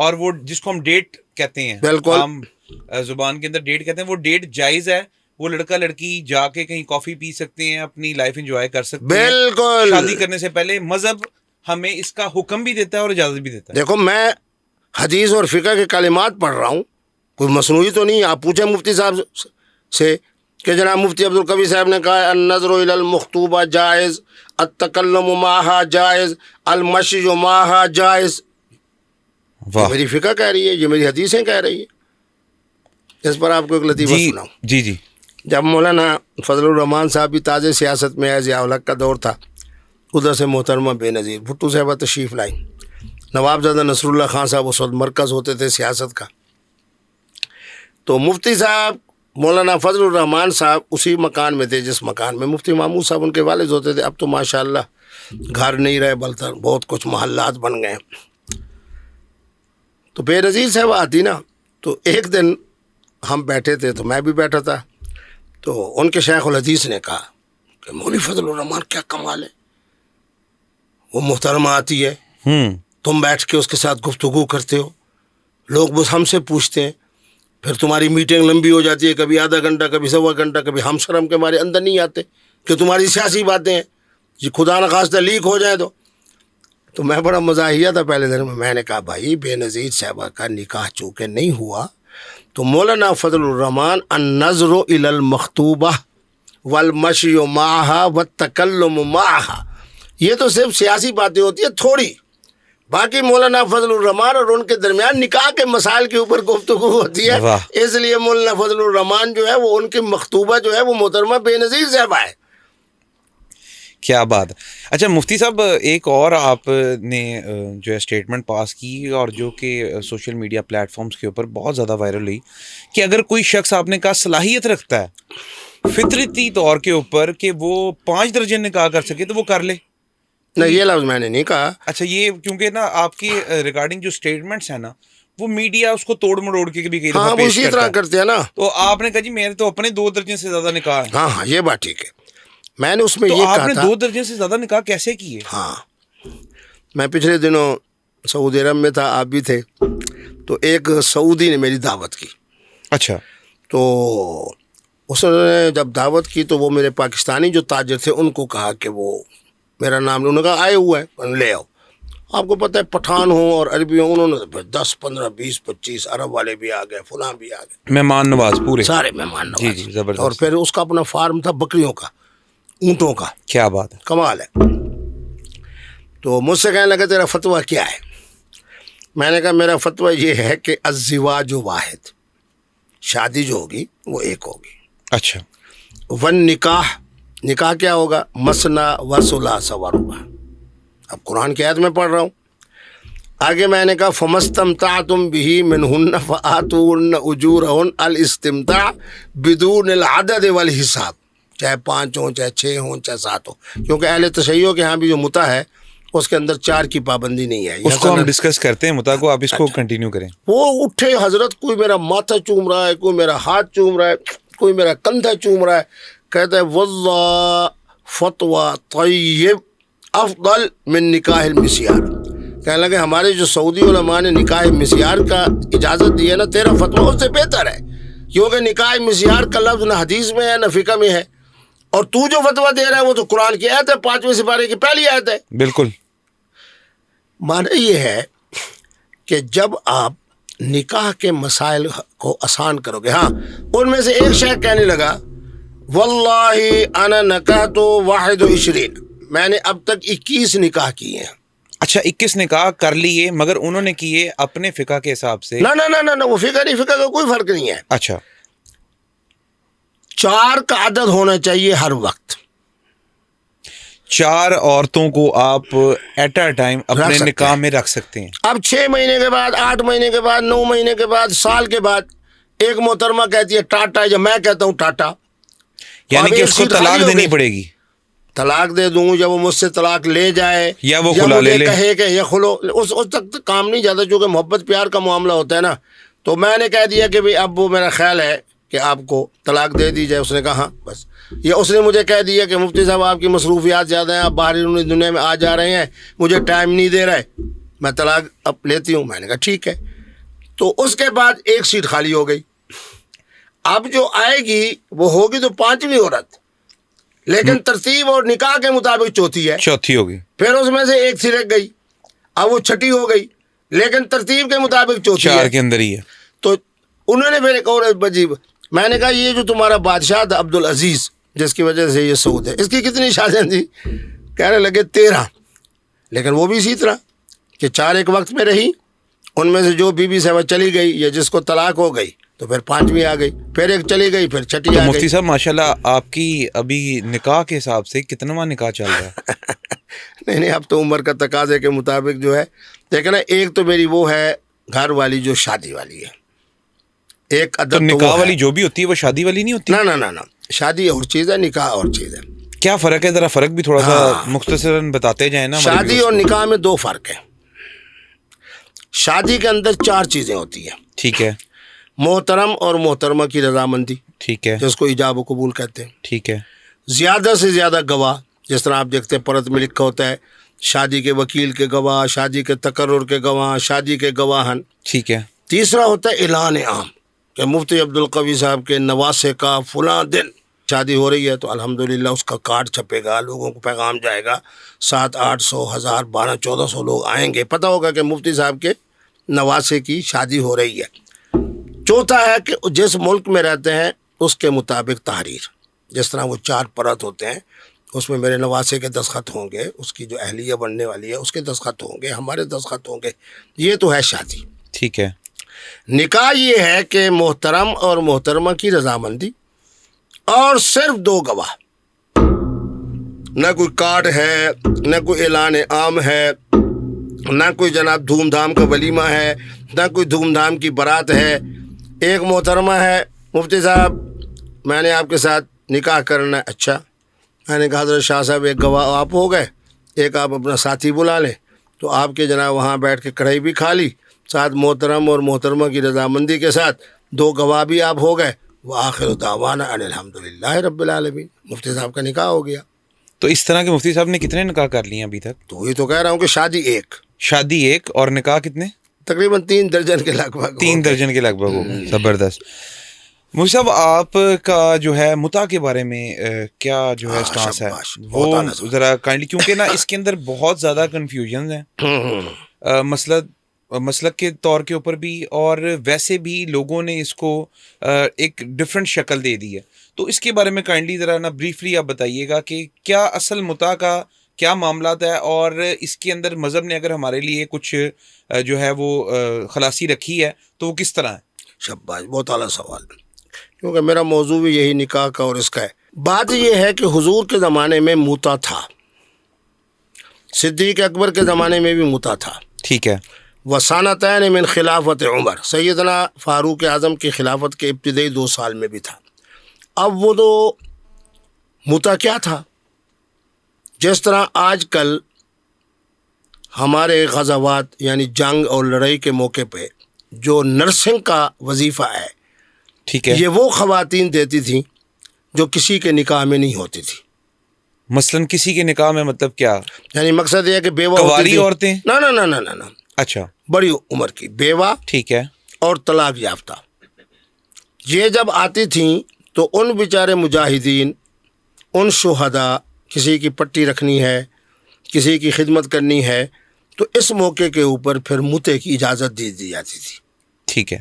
اور وہ جس کو ہم ڈیٹ کہتے ہیں, بالکل ہم زبان کے اندر ڈیٹ کہتے ہیں, وہ ڈیٹ جائز ہے. وہ لڑکا لڑکی جا کے کہیں کافی پی سکتے ہیں, اپنی لائف انجوائے کر سکتے ہیں. بالکل شادی کرنے سے پہلے مذہب ہمیں اس کا حکم بھی دیتا ہے اور اجازت بھی دیتا ہے. دیکھو میں حدیث اور فقہ کے کلمات پڑھ رہا ہوں, کوئی مصنوعی تو نہیں. آپ پوچھیں مفتی صاحب سے کہ جناب مفتی عبدالقوی صاحب نے کہا النظر الی المخطوبہ جائز, التکلم معہا جائز, المشی معہا جائز. یہ میری فقہ کہہ رہی ہے, یہ میری حدیثیں کہہ رہی ہیں. اس پر آپ کو ایک لطیفہ سناؤں. جی جی. جب مولانا فضل الرحمان صاحب بھی تازہ سیاست میں آئے, ضیاء الحق کا دور تھا, ادھر سے محترمہ بے نظیر بھٹو صاحبہ تشریف لائیں. نواب زادہ نصر اللہ خان صاحب اس وقت مرکز ہوتے تھے سیاست کا. تو مفتی صاحب مولانا فضل الرحمان صاحب اسی مکان میں تھے جس مکان میں مفتی محمود صاحب ان کے والد ہوتے تھے. اب تو ماشاءاللہ گھر نہیں رہے بلکہ بہت کچھ محلات بن گئے. تو بے نظیر صاحب آتی نا, تو ایک دن ہم بیٹھے تھے تو میں بھی بیٹھا تھا, تو ان کے شیخ الحدیث نے کہا کہ مولوی فضل الرحمان کیا کمال ہے, وہ محترمہ آتی ہے, تم بیٹھ کے اس کے ساتھ گفتگو کرتے ہو, لوگ بس ہم سے پوچھتے ہیں, پھر تمہاری میٹنگ لمبی ہو جاتی ہے, کبھی آدھا گھنٹہ, کبھی سوا گھنٹہ, کبھی ہم شرم کے ہمارے اندر نہیں آتے کہ تمہاری سیاسی باتیں ہیں, یہ خدا نخواستہ لیک ہو جائے تو میں بڑا مزاحیہ تھا پہلے دن میں نے کہا بھائی بے نظیر صاحبہ کا نکاح چونکہ نہیں ہوا تو مولانا فضل الرحمان النظر الی المخطوبہ والمشی معہا والتکلم معہا, یہ تو صرف سیاسی باتیں ہوتی ہیں تھوڑی, باقی مولانا فضل الرحمان اور ان کے درمیان نکاح کے مسائل کے اوپر گفتگو ہوتی ہے. اس لیے مولانا فضل الرحمان جو ہے وہ ان کی مخطوبہ جو ہے وہ محترمہ بے نظیر صاحبہ ہے. کیا بات ہے. اچھا مفتی صاحب, ایک اور آپ نے جو ہے اسٹیٹمنٹ پاس کی اور جو کہ سوشل میڈیا پلیٹ فارمز کے اوپر بہت زیادہ وائرل ہوئی کہ اگر کوئی شخص آپ نے کہا صلاحیت رکھتا ہے فطرتی طور کے اوپر کہ وہ 5 درجن نکاح کر سکے تو وہ کر لے. نہیں یہ لفظ میں نے نہیں کہا. اچھا یہ کیونکہ نا آپ کی ریگارڈنگ جو اسٹیٹمنٹس ہیں نا وہ میڈیا اس کو توڑ مڑوڑ کے بھی کئی دفعہ پیش اسی طرح کرتے ہیں نا. تو آپ نے کہا جی میرے تو اپنے 2 درجن سے زیادہ نکاح ہیں. ہاں یہ بات ٹھیک ہے. میں نے اس میں تو یہ آپ کہا نے تھا 2 درجن سے زیادہ نکاح کیسے کیے؟ ہاں میں پچھلے دنوں سعودی عرب میں تھا, آپ بھی تھے, تو ایک سعودی نے میری دعوت کی. اچھا. تو اس نے جب دعوت کی تو وہ میرے پاکستانی جو تاجر تھے ان کو کہا کہ وہ میرا نام, انہوں نے کہا آئے ہوئے ہیں لے آؤ. آپ کو پتہ ہے پٹھان ہوں اور عربی ہوں, انہوں نے 10 15 20 25 عرب والے بھی آ گئے, فلاں بھی آ گئے, مہمان نواز پورے سارے مہمان نواز. جی زبردست. اور پھر اس کا اپنا فارم تھا بکریوں کا, اونٹوں کا. کیا بات ہے, کمال ہے. تو مجھ سے کہنے لگا تیرا فتویٰ کیا ہے؟ میں نے کہا میرا فتویٰ یہ ہے کہ الزواج واحد, شادی جو ہوگی وہ ایک ہوگی. اچھا. ون نکاح, نکاح کیا ہوگا؟ مثنا و ثلاث و رباع. اب قرآن کی آیت میں پڑھ رہا ہوں. آگے میں نے کہا فمستمتعتم به منہن فآتوہن اجورہن الاستمتاع بدون العدد والحساب, چاہے 5 ہوں, چاہے 6 ہوں, چاہے 7 ہوں, کیونکہ اہل تشیع کے ہاں بھی جو متع ہے اس کے اندر 4 کی پابندی نہیں ہے. اس کو ہم ڈسکس کرتے ہیں متع کو, آپ اس کو کنٹینیو کریں. وہ اٹھے حضرت, کوئی میرا ماتھا چوم رہا ہے, کوئی میرا ہاتھ چوم رہا ہے, کوئی میرا کندھا چوم رہا ہے, کہتا ہے واللہ فتویٰ طیب افضل من نکاح المسیار. کہنے لگے ہمارے جو سعودی علماء نے نکاح مسیار کا اجازت دی ہے نا, تیرا فتویٰ اس سے بہتر ہے, کیونکہ نکاح مسیار کا لفظ نہ حدیث میں ہے نہ فقہ میں ہے, اور تو جو فتویٰ دے رہا ہے وہ تو قرآن کی آیت ہے, 5ویں سپارے کی پہلی آیت ہے. بالکل. معنی یہ ہے کہ جب آپ نکاح کے مسائل کو آسان کرو گے. ہاں ان میں سے ایک شیخ کہنے لگا واللہ انا نکحت 21, میں نے اب تک 21 نکاح کیے ہیں. اچھا 21 نکاح کر لیے, مگر انہوں نے کیے اپنے فقہ کے حساب سے. نہ وہ فقہ نہیں, فقہ کا کوئی فرق نہیں ہے. اچھا. 4 کا عدد ہونا چاہیے ہر وقت. 4 عورتوں کو آپ ایٹ اے ٹائم اپنے نکاح میں رکھ سکتے ہیں. اب 6 مہینے کے بعد, 8 مہینے کے بعد, 9 مہینے کے بعد, سال کے بعد ایک محترمہ کہتی ہے ٹاٹا, جب میں کہتا ہوں ٹاٹا, یعنی کہ اس کو طلاق دینی پڑے گی. طلاق دے دوں یا وہ مجھ سے طلاق لے جائے یا وہ خلا لے لے, کہے کہ یہ خلو, اس تک کام نہیں جاتا, چونکہ محبت پیار کا معاملہ ہوتا ہے نا. تو میں نے کہہ دیا کہ بھئی اب وہ میرا خیال ہے کہ آپ کو طلاق دے دی جائے. اس نے کہا ہاں بس. یا اس نے مجھے کہہ دیا کہ مفتی صاحب آپ کی مصروفیات زیادہ ہیں, آپ باہر دنیا میں آ جا رہے ہیں, مجھے ٹائم نہیں دے رہے, میں طلاق اب لیتی ہوں. میں نے کہا ٹھیک ہے. تو اس کے بعد ایک سیٹ خالی ہو گئی. اب جو آئے گی وہ ہوگی تو 5ویں عورت، لیکن ترتیب اور نکاح کے مطابق چوتھی ہے. چوتھی ہوگی. پھر اس میں سے ایک سی رہ گئی، اب وہ چھٹی ہو گئی، لیکن ترتیب کے مطابق چوتھی ہے. 4 کے اندر ہی ہے. تو انہوں نے پھر ایک اور عجیب، میں نے کہا یہ جو تمہارا بادشاہ تھا عبدالعزیز جس کی وجہ سے یہ سعود ہے، اس کی کتنی شادیاں تھی؟ کہنے لگے 13. لیکن وہ بھی اسی طرح کہ 4 ایک وقت میں رہی، ان میں سے جو بی صاحبہ چلی گئی یا جس کو طلاق ہو گئی تو پھر 5ویں آ گئی، پھر ایک چلی گئی، پھر چھٹی آ گئی. مفتی صاحب ماشاءاللہ آپ کی ابھی نکاح کے حساب سے کتنواں نکاح چل رہا ہے؟ نہیں اب تو عمر کا تقاضے کے مطابق جو ہے دیکھنا، ایک تو میری وہ ہے گھر والی جو شادی والی ہے، ایک تو عدد نکاح والی جو بھی ہوتی ہے وہ شادی والی نہیں ہوتی؟ نہ شادی اور چیز ہے، نکاح اور چیز ہے. کیا فرق ہے؟ ذرا فرق بھی تھوڑا سا مختصراً بتاتے جائیں نا. شادی اور نکاح میں 2 فرق ہے. شادی کے اندر 4 چیزیں ہوتی ہیں. ٹھیک ہے. محترم اور محترمہ کی رضامندی، ٹھیک ہے، جس کو ایجاب و قبول کہتے ہیں. ٹھیک ہے. زیادہ سے زیادہ گواہ، جس طرح آپ دیکھتے ہیں پرت میں لکھا ہوتا ہے شادی کے وکیل کے گواہ، شادی کے تقرر کے گواہ، شادی کے گواہن. ٹھیک ہے. تیسرا ہوتا ہے اعلان عام کہ مفتی عبدالقوی صاحب کے نواسے کا فلاں دن شادی ہو رہی ہے، تو الحمدللہ اس کا کارڈ چھپے گا، لوگوں کو پیغام جائے گا، 700 800 1000 1200 1400 لوگ آئیں گے، پتہ ہوگا کہ مفتی صاحب کے نواسے کی شادی ہو رہی ہے. چوتھا ہے کہ جس ملک میں رہتے ہیں اس کے مطابق تحریر، جس طرح وہ 4 پرت ہوتے ہیں، اس میں میرے نواسے کے دستخط ہوں گے، اس کی جو اہلیہ بننے والی ہے اس کے دستخط ہوں گے، ہمارے دستخط ہوں گے. یہ تو ہے شادی. ٹھیک ہے. نکاح یہ ہے کہ محترم اور محترمہ کی رضامندی اور صرف 2 گواہ، نہ کوئی کارڈ ہے، نہ کوئی اعلان عام ہے، نہ کوئی جناب دھوم دھام کا ولیمہ ہے، نہ کوئی دھوم دھام کی بارات ہے. ایک محترمہ ہے، مفتی صاحب میں نے آپ کے ساتھ نکاح کرنا ہے. اچھا، میں نے کہا حضرت شاہ صاحب ایک گواہ آپ ہو گئے، ایک آپ اپنا ساتھی بلا لیں. تو آپ کے جناب وہاں بیٹھ کے کڑھائی بھی کھا لی، ساتھ محترم اور محترمہ کی رضامندی کے ساتھ 2 گواہ بھی آپ ہو گئے. وآخر دعوانا ان الحمدللہ رب العالمین. مفتی صاحب کا نکاح ہو گیا. تو اس طرح کے مفتی صاحب نے کتنے نکاح کر لیے ابھی تک؟ تو یہ تو کہہ رہا ہوں کہ شادی ایک اور نکاح کتنے؟ تقریباً 3 درجن کے لگ بھگ. 3 درجن کے لگ بھگ ہو گئے. زبردست. مفتی صاحب آپ کا جو ہے متع کے بارے میں کیا جو ہے سٹانس ہے وہ ذرا کائنڈلی، کیونکہ نا اس کے اندر بہت زیادہ کنفیوژنز ہیں مسلک کے طور کے اوپر بھی، اور ویسے بھی لوگوں نے اس کو ایک ڈفرینٹ شکل دے دی ہے. تو اس کے بارے میں کائنڈلی ذرا نا بریفلی آپ بتائیے گا کہ کیا اصل متع کا کیا معاملات ہے، اور اس کے اندر مذہب نے اگر ہمارے لیے کچھ جو ہے وہ خلاصی رکھی ہے تو وہ کس طرح ہے؟ شاباش، بہت اعلیٰ سوال، کیونکہ میرا موضوع بھی یہی نکاح کا اور اس کا ہے. بات یہ ہے کہ حضور کے زمانے میں متع تھا، صدیق اکبر کے زمانے میں بھی متع تھا. ٹھیک ہے. وسانتین من خلافت عمر، سیدنا فاروق اعظم کی خلافت کے ابتدائی 2 سال میں بھی تھا. اب وہ تو متع کیا تھا؟ جس طرح آج کل ہمارے غزوات یعنی جنگ اور لڑائی کے موقع پہ جو نرسنگ کا وظیفہ ہے، ٹھیک ہے، یہ وہ خواتین دیتی تھیں جو کسی کے نکاح میں نہیں ہوتی تھی. مثلاً کسی کے نکاح میں مطلب کیا؟ یعنی مقصد یہ ہے کہ بیوہ کنواری عورتیں؟ نہ اچھا، بڑی عمر کی بیوہ، ٹھیک ہے، اور طلاق یافتہ، یہ جب آتی تھیں تو ان بیچارے مجاہدین، ان شہداء، کسی کی پٹی رکھنی ہے، کسی کی خدمت کرنی ہے، تو اس موقع کے اوپر پھر متع کی اجازت دی جاتی تھی. ٹھیک ہے.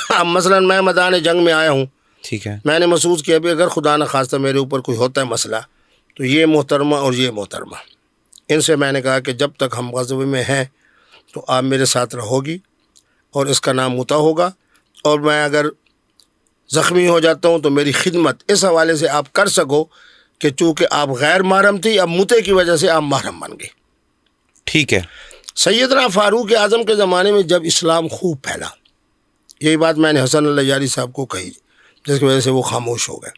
اب مثلا میں میدان جنگ میں آیا ہوں، ٹھیک ہے، میں نے محسوس کیا بھی اگر خدا نخواستہ میرے اوپر کوئی ہوتا ہے مسئلہ، تو یہ محترمہ اور یہ محترمہ، ان سے میں نے کہا کہ جب تک ہم غزوے میں ہیں تو آپ میرے ساتھ رہو گی، اور اس کا نام متع ہوگا، اور میں اگر زخمی ہو جاتا ہوں تو میری خدمت اس حوالے سے آپ کر سکو کہ چونکہ آپ غیر محرم تھی، اب متع کی وجہ سے آپ محرم بن گئے. ٹھیک ہے. سیدنا فاروق اعظم کے زمانے میں جب اسلام خوب پھیلا، یہی بات میں نے حسن اللہ یاری صاحب کو کہی، جس کی وجہ سے وہ خاموش ہو گئے.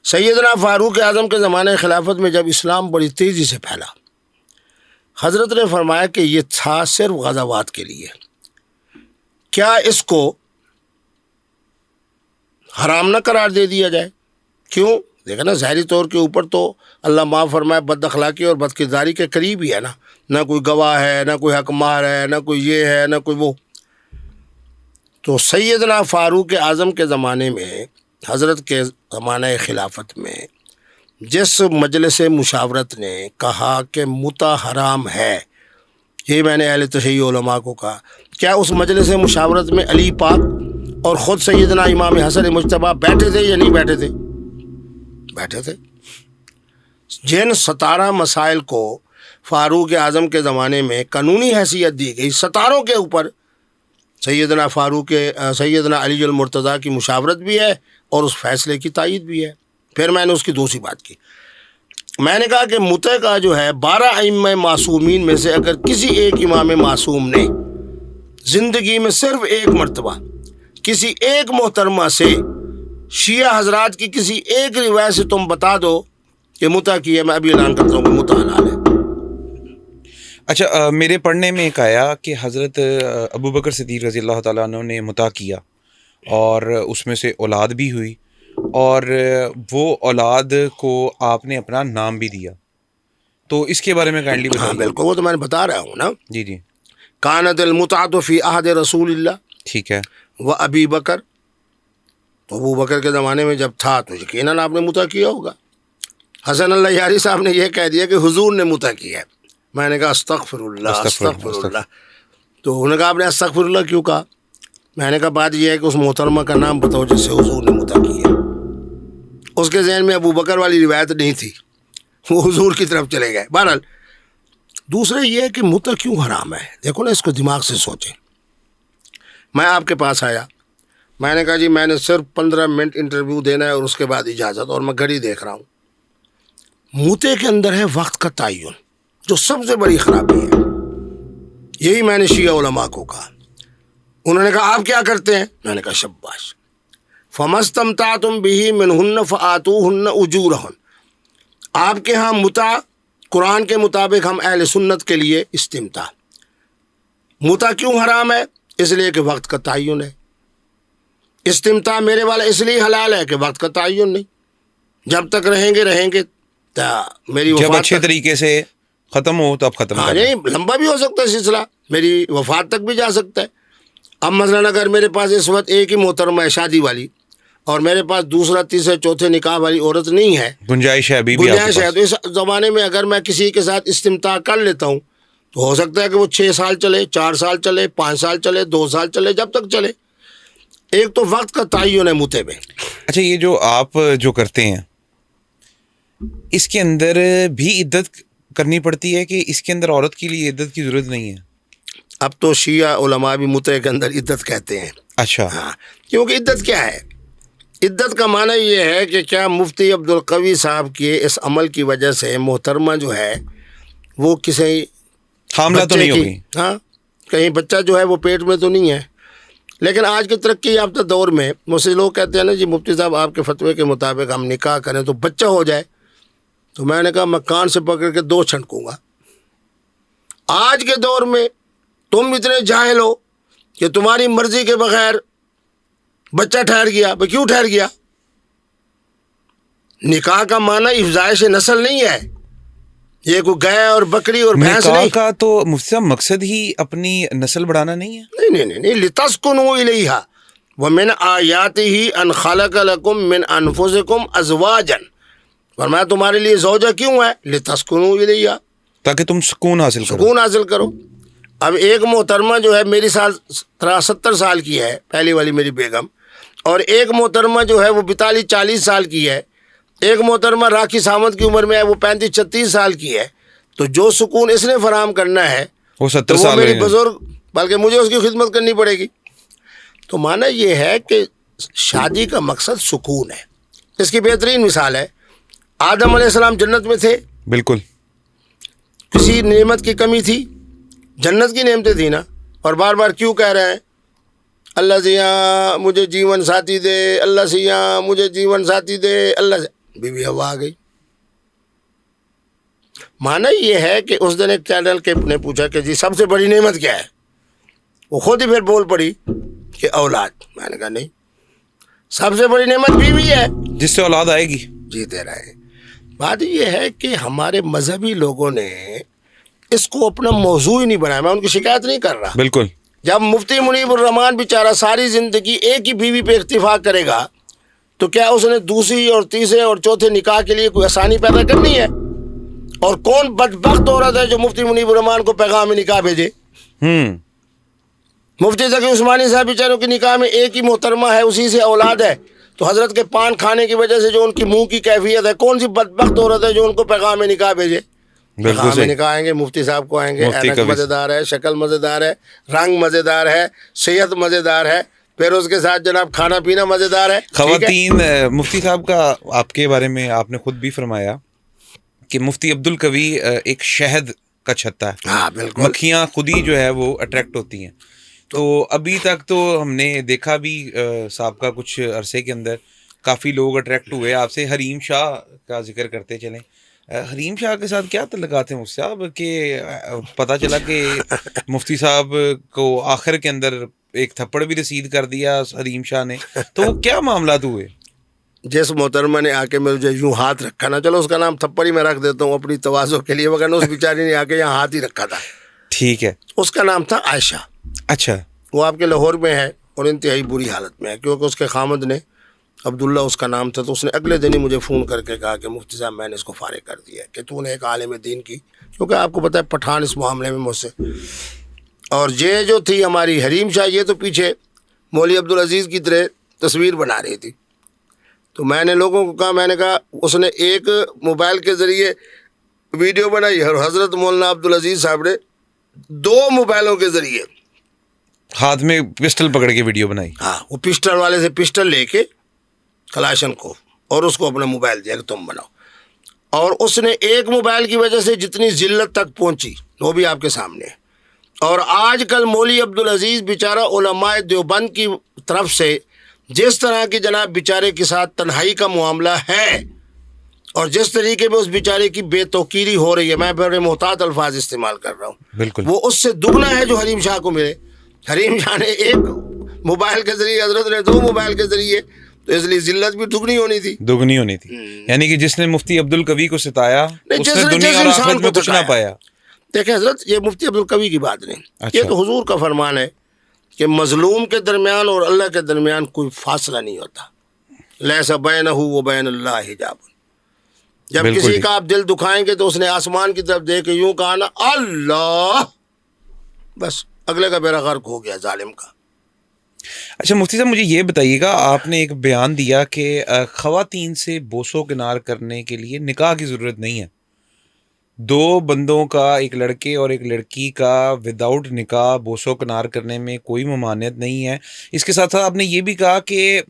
سیدنا فاروق اعظم کے زمانے خلافت میں جب اسلام بڑی تیزی سے پھیلا، حضرت نے فرمایا کہ یہ تھا صرف غزوات کے لیے، کیا اس کو حرام نہ قرار دے دیا جائے؟ کیوں؟ دیکھا نا، ظاہری طور کے اوپر تو اللہ معاف فرمائے بد اخلاقی اور بد کرداری کے قریب ہی ہے نا، نہ کوئی گواہ ہے، نہ کوئی حق مار ہے، نہ کوئی یہ ہے، نہ کوئی وہ. تو سیدنا فاروق اعظم کے زمانے میں، حضرت کے زمانہ خلافت میں، جس مجلس مشاورت نے کہا کہ متع حرام ہے، یہ میں نے اہل تشیع علماء کو کہا، کیا اس مجلس مشاورت میں علی پاک اور خود سیدنا امام حسن مجتبیٰ بیٹھے تھے یا نہیں بیٹھے تھے؟ بیٹھے تھے۔ جن 17 مسائل کو فاروق اعظم کے زمانے میں قانونی حیثیت دی گئی، 17 کے اوپر سیدنا علی المرتضیٰ کی مشاورت بھی ہے اور اس فیصلے کی تائید بھی ہے۔ پھر میں نے اس کی دوسری بات کی، میں نے کہا کہ متع کا جو ہے 12 ائمہ معصومین میں سے اگر کسی ایک امام معصوم نے زندگی میں صرف ایک مرتبہ کسی ایک محترمہ سے شیعہ حضرات کی کسی ایک روایت سے تم بتا دو کہ متع کی ہے، میں ابھی اعلان کرتا ہوں کہ متع حلال ہے۔ اچھا، میرے پڑھنے میں ایک آیا کہ حضرت ابوبکر صدیق رضی اللہ تعالیٰ عنہ نے متع کیا اور اس میں سے اولاد بھی ہوئی، اور وہ اولاد کو آپ نے اپنا نام بھی دیا، تو اس کے بارے میں کائنڈلی ہاں بتائیے۔ بالکل، وہ تو میں نے بتا رہا ہوں نا۔ جی جی کانت المتعۃ فی عہد رسول اللہ ٹھیک ہے۔ و ابی بکر، تو ابو بکر کے زمانے میں جب تھا تو یقیناً آپ نے متع کیا ہوگا۔ حسن اللہ یاری صاحب نے یہ کہہ دیا کہ حضور نے متع کیا ہے، میں نے کہا استغفر اللہ استغفر اللہ، تو انہوں نے کہا آپ نے استغفر اللہ کیوں کہا؟ میں نے کہا بات یہ ہے کہ اس محترمہ کا نام بتاؤ جس سے حضور نے متع کی ہے۔ اس کے ذہن میں ابو بکر والی روایت نہیں تھی، وہ حضور کی طرف چلے گئے۔ بہرحال دوسرے یہ ہے کہ متع کیوں حرام ہے، دیکھو نا، اس کو دماغ سے سوچیں۔ میں آپ کے پاس آیا، میں نے کہا جی میں نے صرف 15 منٹ انٹرویو دینا ہے اور اس کے بعد اجازت، اور میں گھڑی دیکھ رہا ہوں۔ متع کے اندر ہے وقت کا تعین، جو سب سے بڑی خرابی ہے۔ یہی میں نے شیعہ علماء کو کہا، انہوں نے کہا آپ کیا کرتے ہیں؟ میں نے کہا شباش، فَمَسْتَمْتَعْتُمْ بِهِ مِنْهُنَّ فَآتُوهُنَّ أُجُورَهُنَّ، آپ کے ہاں متع قرآن کے مطابق ہم اہل سنت کے لیے استمتاع۔ متع کیوں حرام ہے؟ اس لیے کہ وقت کا تعین ہے۔ استمتاع میرے والا اس لیے حلال ہے کہ وقت کا تعین نہیں، جب تک رہیں گے تا میری جب وفات اچھے تک، طریقے سے ختم ہو تو اب ختم ہاں کر دیں۔ نہیں لمبا بھی ہو سکتا ہے سلسلہ، میری وفات تک بھی جا سکتا ہے۔ اب مثلاً اگر میرے پاس اس وقت ایک ہی محترمہ ہے شادی والی، اور میرے پاس دوسرا تیسرے چوتھے نکاح والی عورت نہیں ہے، گنجائش ہے ابھی بھی آپ کے گنجائش ہے، پاس۔ تو اس زمانے میں اگر میں کسی کے ساتھ استمتاع کر لیتا ہوں تو ہو سکتا ہے کہ وہ 6 سال چلے، 4 سال چلے، 5 سال چلے، 2 سال چلے، جب تک چلے۔ ایک تو وقت کا تعین ہے متع میں۔ اچھا، یہ جو آپ جو کرتے ہیں اس کے اندر بھی عدت کرنی پڑتی ہے کہ اس کے اندر عورت کے لیے عدت کی ضرورت نہیں ہے؟ اب تو شیعہ علماء بھی متع کے اندر عدت کہتے ہیں۔ اچھا، ہاں، کیونکہ عدت کیا ہے؟ عدت کا معنی یہ ہے کہ کیا مفتی عبدالقوی صاحب کے اس عمل کی وجہ سے محترمہ جو ہے وہ کسی حاملہ تو بچے نہیں کی، ہوگی؟ ہاں کہیں بچہ جو ہے وہ پیٹ میں تو نہیں ہے۔ لیکن آج کے ترقی یافتہ دور میں مجھ سے لوگ کہتے ہیں نا جی مفتی صاحب آپ کے فتوے کے مطابق ہم نکاح کریں تو بچہ ہو جائے، تو میں نے کہا میں کان سے پکڑ کے 2 چھنکوں گا۔ آج کے دور میں تم اتنے جاہل ہو کہ تمہاری مرضی کے بغیر بچہ ٹھہر گیا، بھئی کیوں ٹھہر گیا؟ نکاح کا معنی افزائش نسل نہیں ہے، یہ کوئی گائے اور بکری اور بھینس نکاح نہیں۔ کا تو مفتی صاحب مقصد ہی اپنی نسل بڑھانا نہیں ہے؟ نہیں لِتَسْكُنُوا إِلَيْهَا وَمِنْ آيَاتِهِ أَنْ خَلَقَ لَكُم مِّنْ أَنفُسِكُمْ أَزْوَاجًا، فرمایا تمہارے لیے زوجہ کیوں ہے؟ لِتَسْكُنُوا إِلَيْهَا، تاکہ تم سکون حاصل کرو۔ سکون حاصل کرو۔ اب ایک محترمہ جو ہے میری سال 70 سال کی ہے، پہلی والی میری بیگم، اور ایک محترمہ جو ہے وہ 42-40 سال کی ہے، ایک محترمہ راکھی سامت کی عمر میں ہے، وہ 35-36 سال کی ہے، تو جو سکون اس نے فراہم کرنا ہے وہ 70 تو وہ سال میری ہیں۔ بزرگ، بلکہ مجھے اس کی خدمت کرنی پڑے گی۔ تو معنی یہ ہے کہ شادی کا مقصد سکون ہے۔ اس کی بہترین مثال ہے، آدم علیہ السلام جنت میں تھے، بالکل۔ کسی نعمت کی کمی تھی؟ جنت کی نعمتیں تھی نا، اور بار بار کیوں کہہ رہے ہیں اللہ سیاں مجھے جیون ساتھی دے، اللہ سیاں مجھے جیون ساتھی دے، اللہ سے بیوی ہوا آ گئی۔ معنی یہ ہے کہ اس دن ایک چینل کے نے پوچھا کہ جی سب سے بڑی نعمت کیا ہے؟ وہ خود ہی پھر بول پڑی کہ اولاد۔ میں نے کہا نہیں، سب سے بڑی نعمت بیوی ہے، جس سے اولاد آئے گی۔ جیتے رہے۔ بات یہ ہے کہ ہمارے مذہبی لوگوں نے اس کو اپنا موضوع ہی نہیں بنایا۔ میں ان کی شکایت نہیں کر رہا، بالکل۔ جب مفتی منیب الرحمان بیچارہ ساری زندگی ایک ہی بیوی پہ اکتفا کرے گا تو کیا اس نے دوسری اور تیسرے اور چوتھے نکاح کے لیے کوئی آسانی پیدا کرنی ہے؟ اور کون بدبخت عورت ہے جو مفتی منیب الرحمان کو پیغام نکاح بھیجے؟ مفتی تقی عثمانی صاحب بیچاروں کے نکاح میں ایک ہی محترمہ ہے، اسی سے اولاد ہے، تو حضرت کے پان کھانے کی وجہ سے جو ان کی منہ کی کیفیت ہے، کون سی بدبخت عورت ہے جو ان کو پیغام نکاح بھیجے؟ پیغام نکاح آئیں گے، مفتی صاحب کو آئیں گے، اینک مزیدار ہے، شکل مزیدار ہے، رنگ مزیدار ہے، صحت مزیدار ہے، پھر اس کے ساتھ جناب کھانا پینا مزیدار ہے۔ خواتین، مفتی صاحب کا آپ کے بارے میں آپ نے خود بھی فرمایا کہ مفتی عبدالقوی ایک شہد کا چھتا ہے، ہاں بالکل، مکھیاں خود ہی جو ہے وہ اٹریکٹ ہوتی ہیں۔ تو ابھی تک تو ہم نے دیکھا بھی سابقہ کچھ عرصے کے اندر کافی لوگ اٹریکٹ ہوئے آپ سے۔ حریم شاہ کا ذکر کرتے چلیں، حریم شاہ کے ساتھ کیا تعلقات ہیں مفتی صاحب کہ پتہ چلا کہ مفتی صاحب کو آخر کے اندر ایک تھپڑ بھی رسید کر دیا حریم شاہ نے، تو وہ کیا معاملات ہوئے؟ جس محترمہ نے آ کے مجھے یوں ہاتھ رکھا نا، چلو اس کا نام تھپڑ ہی میں رکھ دیتا ہوں اپنی تواضع کے لیے، وغیرہ اس بیچاری نے آ کے یہاں ہاتھ ہی رکھا تھا، ٹھیک ہے، اس کا نام تھا عائشہ۔ اچھا، وہ آپ کے لاہور میں ہے اور انتہائی بری حالت میں ہے، کیونکہ اس کے خامد نے عبداللہ اس کا نام تھا، تو اس نے اگلے دن ہی مجھے فون کر کے کہا کہ مفتی صاحب میں نے اس کو فارغ کر دیا کہ تو نے ایک عالم دین کی، کیونکہ آپ کو پتہ ہے پٹھان اس معاملے میں مجھ سے، اور یہ جو تھی ہماری حریم شاہ، یہ تو پیچھے مولوی عبدالعزیز کی طرح تصویر بنا رہی تھی۔ تو میں نے لوگوں کو کہا، میں نے کہا اس نے ایک موبائل کے ذریعے ویڈیو بنائی اور حضرت مولانا عبدالعزیز صاحب نے 2 موبائلوں کے ذریعے ہاتھ میں پسٹل پکڑ کے ویڈیو بنائی۔ ہاں، وہ پسٹل والے سے پسٹل لے کے کلاشن کو، اور اس کو اپنا موبائل دیا کہ تم بناؤ، اور اس نے ایک موبائل کی وجہ سے جتنی ذلت تک پہنچی وہ بھی آپ کے سامنے ہے۔ اور آج کل مولوی عبدالعزیز بیچارہ علماء دیوبند کی طرف سے جس طرح کی جناب بیچارے کے ساتھ تنہائی کا معاملہ ہے، اور جس طریقے میں اس بیچارے کی بے توقیری ہو رہی ہے، میں بڑے محتاط الفاظ استعمال کر رہا ہوں، بالکل وہ اس سے دگنا ہے جو حریم شاہ کو ملے۔ حریم شاہ نے ایک موبائل کے ذریعے، حضرت نے 2 موبائل کے ذریعے، تو اس لیے ذلت بھی دگنی ہونی تھی، دگنی ہونی تھی۔ یعنی کہ جس نے مفتی عبدالقوی کو ستایا اس جس نے نے دنیا اور انسان آخرت میں کو کچھ نہ پایا۔ دیکھیں حضرت، یہ مفتی عبدالقوی کی بات نہیں، اچھا، یہ تو حضور کا فرمان ہے کہ مظلوم کے درمیان اور اللہ کے درمیان کوئی فاصلہ نہیں ہوتا، لیس بینہ و بین اللہ حجاب۔ جب بالکل کسی کا آپ دل دکھائیں گے تو اس نے آسمان کی طرف دیکھ کے یوں کہا نا اللہ، بس اگلے کا بیڑا غرق ہو گیا ظالم کا۔ اچھا مفتی صاحب، مجھے یہ بتائیے گا، آپ نے ایک بیان دیا کہ خواتین سے بوس و کنار کرنے کے لیے نکاح کی ضرورت نہیں ہے، 2 بندوں کا، ایک لڑکے اور ایک لڑکی کا وداؤٹ نکاح بوس و کنار کرنے میں کوئی ممانعت نہیں ہے۔ اس کے ساتھ ساتھ آپ نے یہ بھی کہا کہ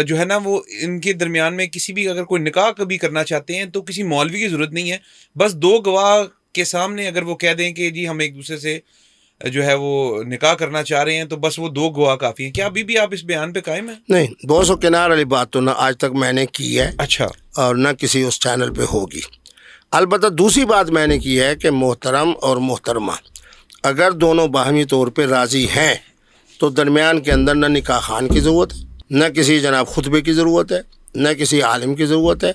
جو ہے نا وہ ان کے درمیان میں کسی بھی اگر کوئی نکاح کبھی کرنا چاہتے ہیں تو کسی مولوی کی ضرورت نہیں ہے، بس 2 گواہ کے سامنے اگر وہ کہہ دیں کہ جی ہم ایک دوسرے سے جو ہے وہ نکاح کرنا چاہ رہے ہیں تو بس وہ 2 گواہ کافی ہیں۔ کیا ابھی بھی آپ اس بیان پہ قائم ہیں؟ نہیں، بوس و کنار والی بات تو نہ آج تک میں نے کی ہے، اچھا، اور نہ کسی اس چینل پہ ہوگی۔ البتہ دوسری بات میں نے کی ہے کہ محترم اور محترمہ اگر دونوں باہمی طور پہ راضی ہیں تو درمیان کے اندر نہ نکاح خان کی ضرورت ہے، نہ کسی جناب خطبے کی ضرورت ہے، نہ کسی عالم کی ضرورت ہے۔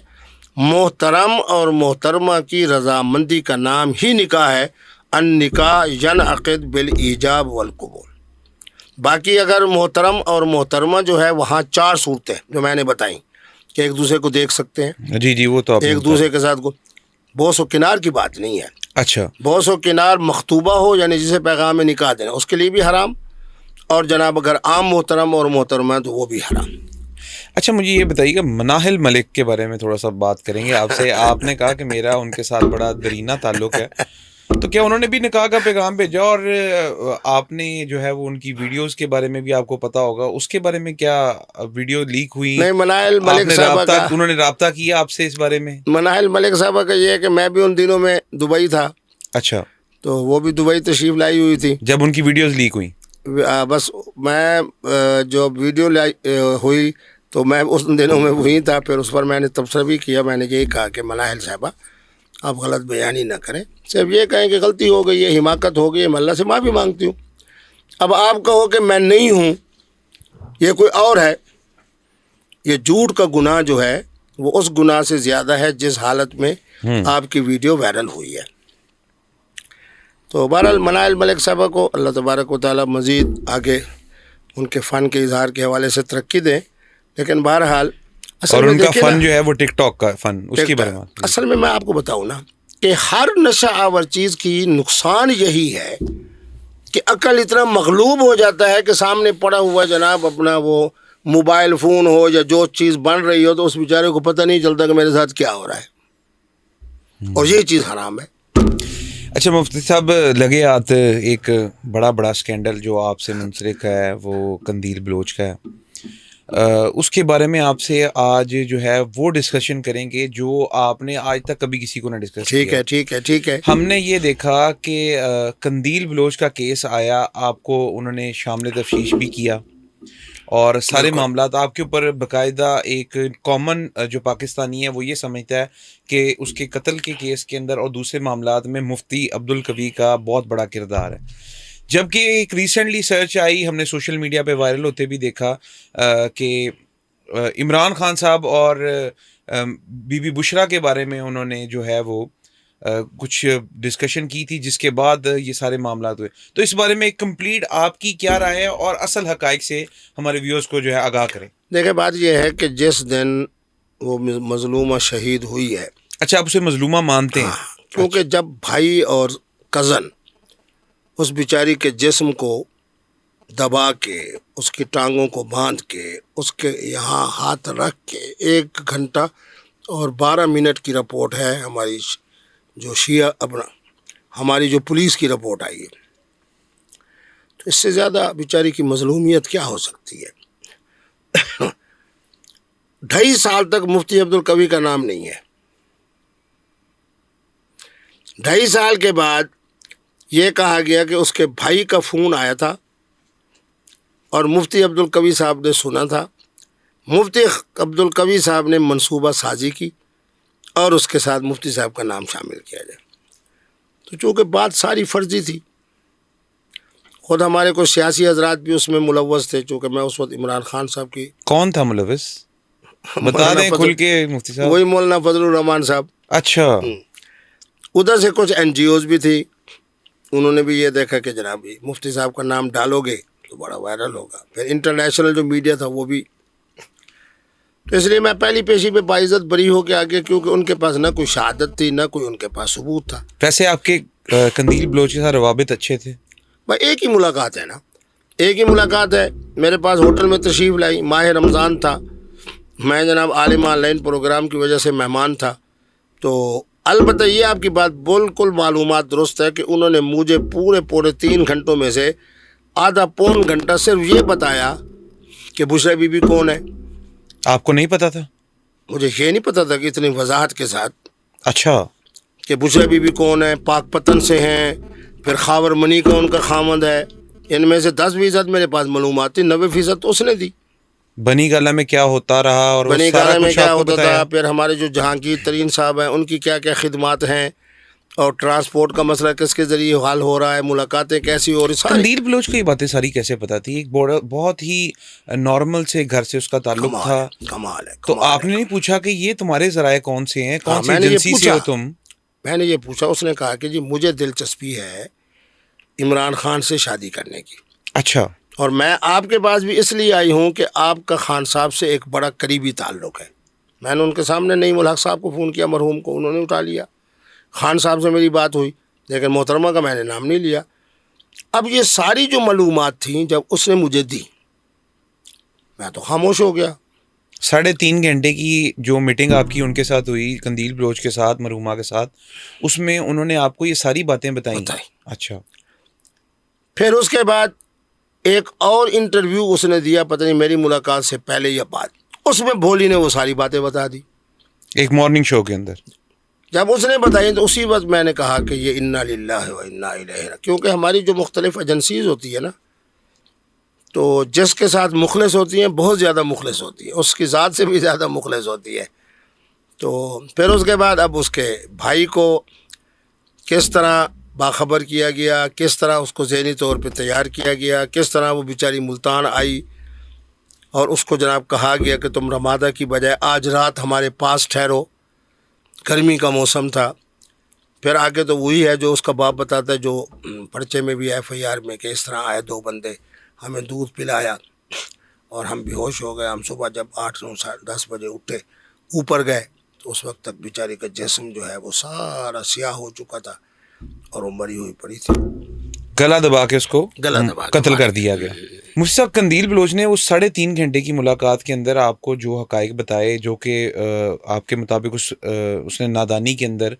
محترم اور محترمہ کی رضامندی کا نام ہی نکاح ہے، النکاح ینعقد بالایجاب والقبول۔ باقی اگر محترم اور محترمہ جو ہے وہاں 4 صورتیں جو میں نے بتائیں کہ ایک دوسرے کو دیکھ سکتے ہیں، جی وہ تو آپ ایک دوسرے کے ساتھ بوس و کنار کی بات نہیں ہے۔ اچھا، بوس و کنار مخطوبہ ہو یعنی جسے پیغام نکاح دینا، اس کے لیے بھی حرام، اور جناب اگر عام محترم اور محترمہ ہے تو وہ بھی حرام۔ اچھا مجھے یہ بتائیے کہ مناہل ملک کے بارے میں تھوڑا سا بات کریں گے آپ سے۔ آپ نے کہا کہ میرا ان کے ساتھ بڑا درینہ تعلق ہے، تو کیا انہوں نے بھی نکاح کا پیغام بھیجا؟ اور آپ نے جو ہے وہ ان کی ویڈیوز کے بارے میں بھی آپ کو پتا ہوگا، اس کے بارے میں کیا ویڈیو لیک ہوئی؟ نہیں، مناہل ملک صاحبہ کا، انہوں نے رابطہ کیا آپ سے اس بارے میں؟ مناہل ملک صاحبہ کا یہ ہے کہ میں بھی ان دنوں میں دبئی تھا، اچھا، تو وہ بھی دبئی تشریف لائی ہوئی تھی جب ان کی ویڈیوز لیک ہوئی۔ بس میں جو ویڈیو ہوئی تو میں اس دنوں میں وہیں تھا، پھر اس پر میں نے تبصرہ بھی کیا، میں نے یہی کہا کہ مناہل صاحبہ آپ غلط بیانی نہ کریں، صرف یہ کہیں کہ غلطی ہو گئی ہے، حماقت ہو گئی ہے، میں اللہ سے معافی مانگتی ہوں۔ اب آپ کہو کہ میں نہیں ہوں، یہ کوئی اور ہے، یہ جھوٹ کا گناہ جو ہے وہ اس گناہ سے زیادہ ہے جس حالت میں آپ کی ویڈیو وائرل ہوئی ہے۔ تو بہرحال منائل ملک صاحبہ کو اللہ تبارک و تعالیٰ مزید آگے ان کے فن کے اظہار کے حوالے سے ترقی دیں. لیکن بہرحال اور ان کا فن جو ہے وہ ٹک ٹاک کا فن، اس کی بارے میں اصل میں آپ کو بتاؤں نا کہ ہر نشہ آور چیز کی نقصان یہی ہے کہ عقل اتنا مغلوب ہو جاتا ہے کہ سامنے پڑا ہوا جناب اپنا وہ موبائل فون ہو یا جو چیز بن رہی ہو تو اس بیچارے کو پتہ نہیں چلتا کہ میرے ساتھ کیا ہو رہا ہے، اور یہ چیز حرام ہے. اچھا مفتی صاحب، لگے ہاتھ ایک بڑا اسکینڈل جو آپ سے منسلک ہے وہ قندیل بلوچ کا ہے. اس کے بارے میں آپ سے آج جو ہے وہ ڈسکشن کریں گے جو آپ نے آج تک کبھی کسی کو نہ ڈسکس کیا. ٹھیک ہے. ہم نے یہ دیکھا کہ قندیل بلوچ کا کیس آیا، آپ کو انہوں نے شامل تفتیش بھی کیا اور سارے معاملات آپ کے اوپر باقاعدہ ایک کامن جو پاکستانی ہے وہ یہ سمجھتا ہے کہ اس کے قتل کے کیس کے اندر اور دوسرے معاملات میں مفتی عبدالقوی کا بہت بڑا کردار ہے. جبکہ ایک ریسنٹلی سرچ آئی، ہم نے سوشل میڈیا پہ وائرل ہوتے بھی دیکھا کہ عمران خان صاحب اور بی بی بشرا کے بارے میں انہوں نے جو ہے وہ کچھ ڈسکشن کی تھی، جس کے بعد یہ سارے معاملات ہوئے. تو اس بارے میں ایک کمپلیٹ آپ کی کیا رائے ہے اور اصل حقائق سے ہمارے ویورز کو جو ہے آگاہ کریں. دیکھیں بات یہ ہے کہ جس دن وہ مظلومہ شہید ہوئی ہے. اچھا، آپ اسے مظلومہ مانتے ہیں؟ کیونکہ جب بھائی اور کزن اس بیچاری کے جسم کو دبا کے، اس کی ٹانگوں کو باندھ کے، اس کے یہاں ہاتھ رکھ کے 1 گھنٹہ اور 12 منٹ کی رپورٹ ہے ہماری جو ہماری جو پولیس کی رپورٹ آئی ہے، تو اس سے زیادہ بیچاری کی مظلومیت کیا ہو سکتی ہے. 2.5 سال تک مفتی عبدالقوی کا نام نہیں ہے. 2.5 سال کے بعد یہ کہا گیا کہ اس کے بھائی کا فون آیا تھا اور مفتی عبدالقوی صاحب نے سنا تھا. مفتی عبدالقوی صاحب نے منصوبہ سازی کی اور اس کے ساتھ مفتی صاحب کا نام شامل کیا جائے. تو چونکہ بات ساری فرضی تھی، خود ہمارے کوئی سیاسی حضرات بھی اس میں ملوث تھے، چونکہ میں اس وقت عمران خان صاحب کی. کون تھا ملوث؟ بتا دیں کھل کے مفتی صاحب. وہی مولانا فضل الرحمان صاحب. اچھا. ادھر سے کچھ این جی اوز بھی تھی، انہوں نے بھی یہ دیکھا کہ جناب مفتی صاحب کا نام ڈالو گے تو بڑا وائرل ہوگا. پھر انٹرنیشنل جو میڈیا تھا وہ بھی. تو اس لیے میں پہلی پیشی پہ باعزت بری ہو کے آگے، کیونکہ ان کے پاس نہ کوئی شہادت تھی، نہ کوئی ان کے پاس ثبوت تھا. ویسے آپ کے قندیل بلوچ کے ساتھ روابط اچھے تھے؟ بھائی ایک ہی ملاقات ہے نا، ایک ہی ملاقات ہے. میرے پاس ہوٹل میں تشریف لائی، ماہ رمضان تھا، میں جناب عالم آن لائن پروگرام کی وجہ سے مہمان تھا. تو البتہ یہ آپ کی بات بالکل معلومات درست ہے کہ انہوں نے مجھے پورے 3 گھنٹوں میں سے آدھا پون گھنٹہ صرف یہ بتایا کہ بشرا بی بی کون ہے. آپ کو نہیں پتا تھا؟ مجھے یہ نہیں پتا تھا کہ اتنی وضاحت کے ساتھ. اچھا. کہ بشرا بی بی کون ہے، پاک پتن سے ہیں، پھر خاور منی کا ان کا خامند ہے. ان میں سے 10% میرے پاس معلومات تھی، 90% تو اس نے دی. بنی گالہ میں کیا ہوتا رہا اور بنی گالہ میں کیا ہوتا تھا، پھر ہمارے جو جہانگیر ترین صاحب ہیں ان کی کیا کیا خدمات ہیں، اور ٹرانسپورٹ کا مسئلہ کس کے ذریعے حل ہو رہا ہے، ملاقاتیں کیسی ہو رہی. قندیل بلوچ کو یہ باتیں ساری کیسے پتہ تھی؟ ایک بہت ہی نارمل سے گھر سے اس کا تعلق تھا. کمال ہے. تو آپ نے نہیں پوچھا کہ یہ تمہارے ذرائع کون سے ہیں، کون سی ایجنسی سے ہو تم؟ میں نے یہ پوچھا. اس نے کہا کہ جی مجھے دلچسپی ہے عمران خان سے شادی کرنے کی. اچھا. اور میں آپ کے پاس بھی اس لیے آئی ہوں کہ آپ کا خان صاحب سے ایک بڑا قریبی تعلق ہے. میں نے ان کے سامنے نعیم الحق صاحب کو فون کیا، مرحوم کو، انہوں نے اٹھا لیا. خان صاحب سے میری بات ہوئی لیکن محترمہ کا میں نے نام نہیں لیا. اب یہ ساری جو معلومات تھیں جب اس نے مجھے دی، میں تو خاموش ہو گیا. 3.5 گھنٹے کی جو میٹنگ آپ کی ان کے ساتھ ہوئی، قندیل بلوچ کے ساتھ، مرحومہ کے ساتھ، اس میں انہوں نے آپ کو یہ ساری باتیں بتائیں؟ اچھا. پھر اس کے بعد ایک اور انٹرویو اس نے دیا، پتہ نہیں میری ملاقات سے پہلے یا بعد. اس میں بھولی نے وہ ساری باتیں بتا دی ایک مارننگ شو کے اندر. جب اس نے بتائی تو اسی وقت میں نے کہا کہ یہ انا للہ و انا الیہ، کیونکہ ہماری جو مختلف ایجنسیز ہوتی ہے نا، تو جس کے ساتھ مخلص ہوتی ہیں بہت زیادہ مخلص ہوتی ہے، اس کی ذات سے بھی زیادہ مخلص ہوتی ہے. تو پھر اس کے بعد اب اس کے بھائی کو کس طرح باخبر کیا گیا، کس طرح اس کو ذہنی طور پہ تیار کیا گیا، کس طرح وہ بیچاری ملتان آئی اور اس کو جناب کہا گیا کہ تم رمادہ کی بجائے آج رات ہمارے پاس ٹھہرو. گرمی کا موسم تھا، پھر آگے تو وہی ہے جو اس کا باپ بتاتا ہے، جو پرچے میں بھی FIR میں، کہ اس طرح آئے 2 بندے، ہمیں دودھ پلایا اور ہم بے ہوش ہو گئے. ہم صبح جب 8 9 10 بجے اٹھے، اوپر گئے تو اس وقت تک بیچاری کا جسم جو ہے وہ سارا سیاہ ہو چکا تھا اور وہ مری ہوئی پڑی تھی. گلا دبا کے اس کو گلا دبا کے قتل کر دیا گیا. مفتی صاحب، قندیل بلوچ نے اس 3.5 گھنٹے کی ملاقات کے اندر آپ کو جو حقائق بتائے، جو کہ آپ کے مطابق اس نے نادانی کے اندر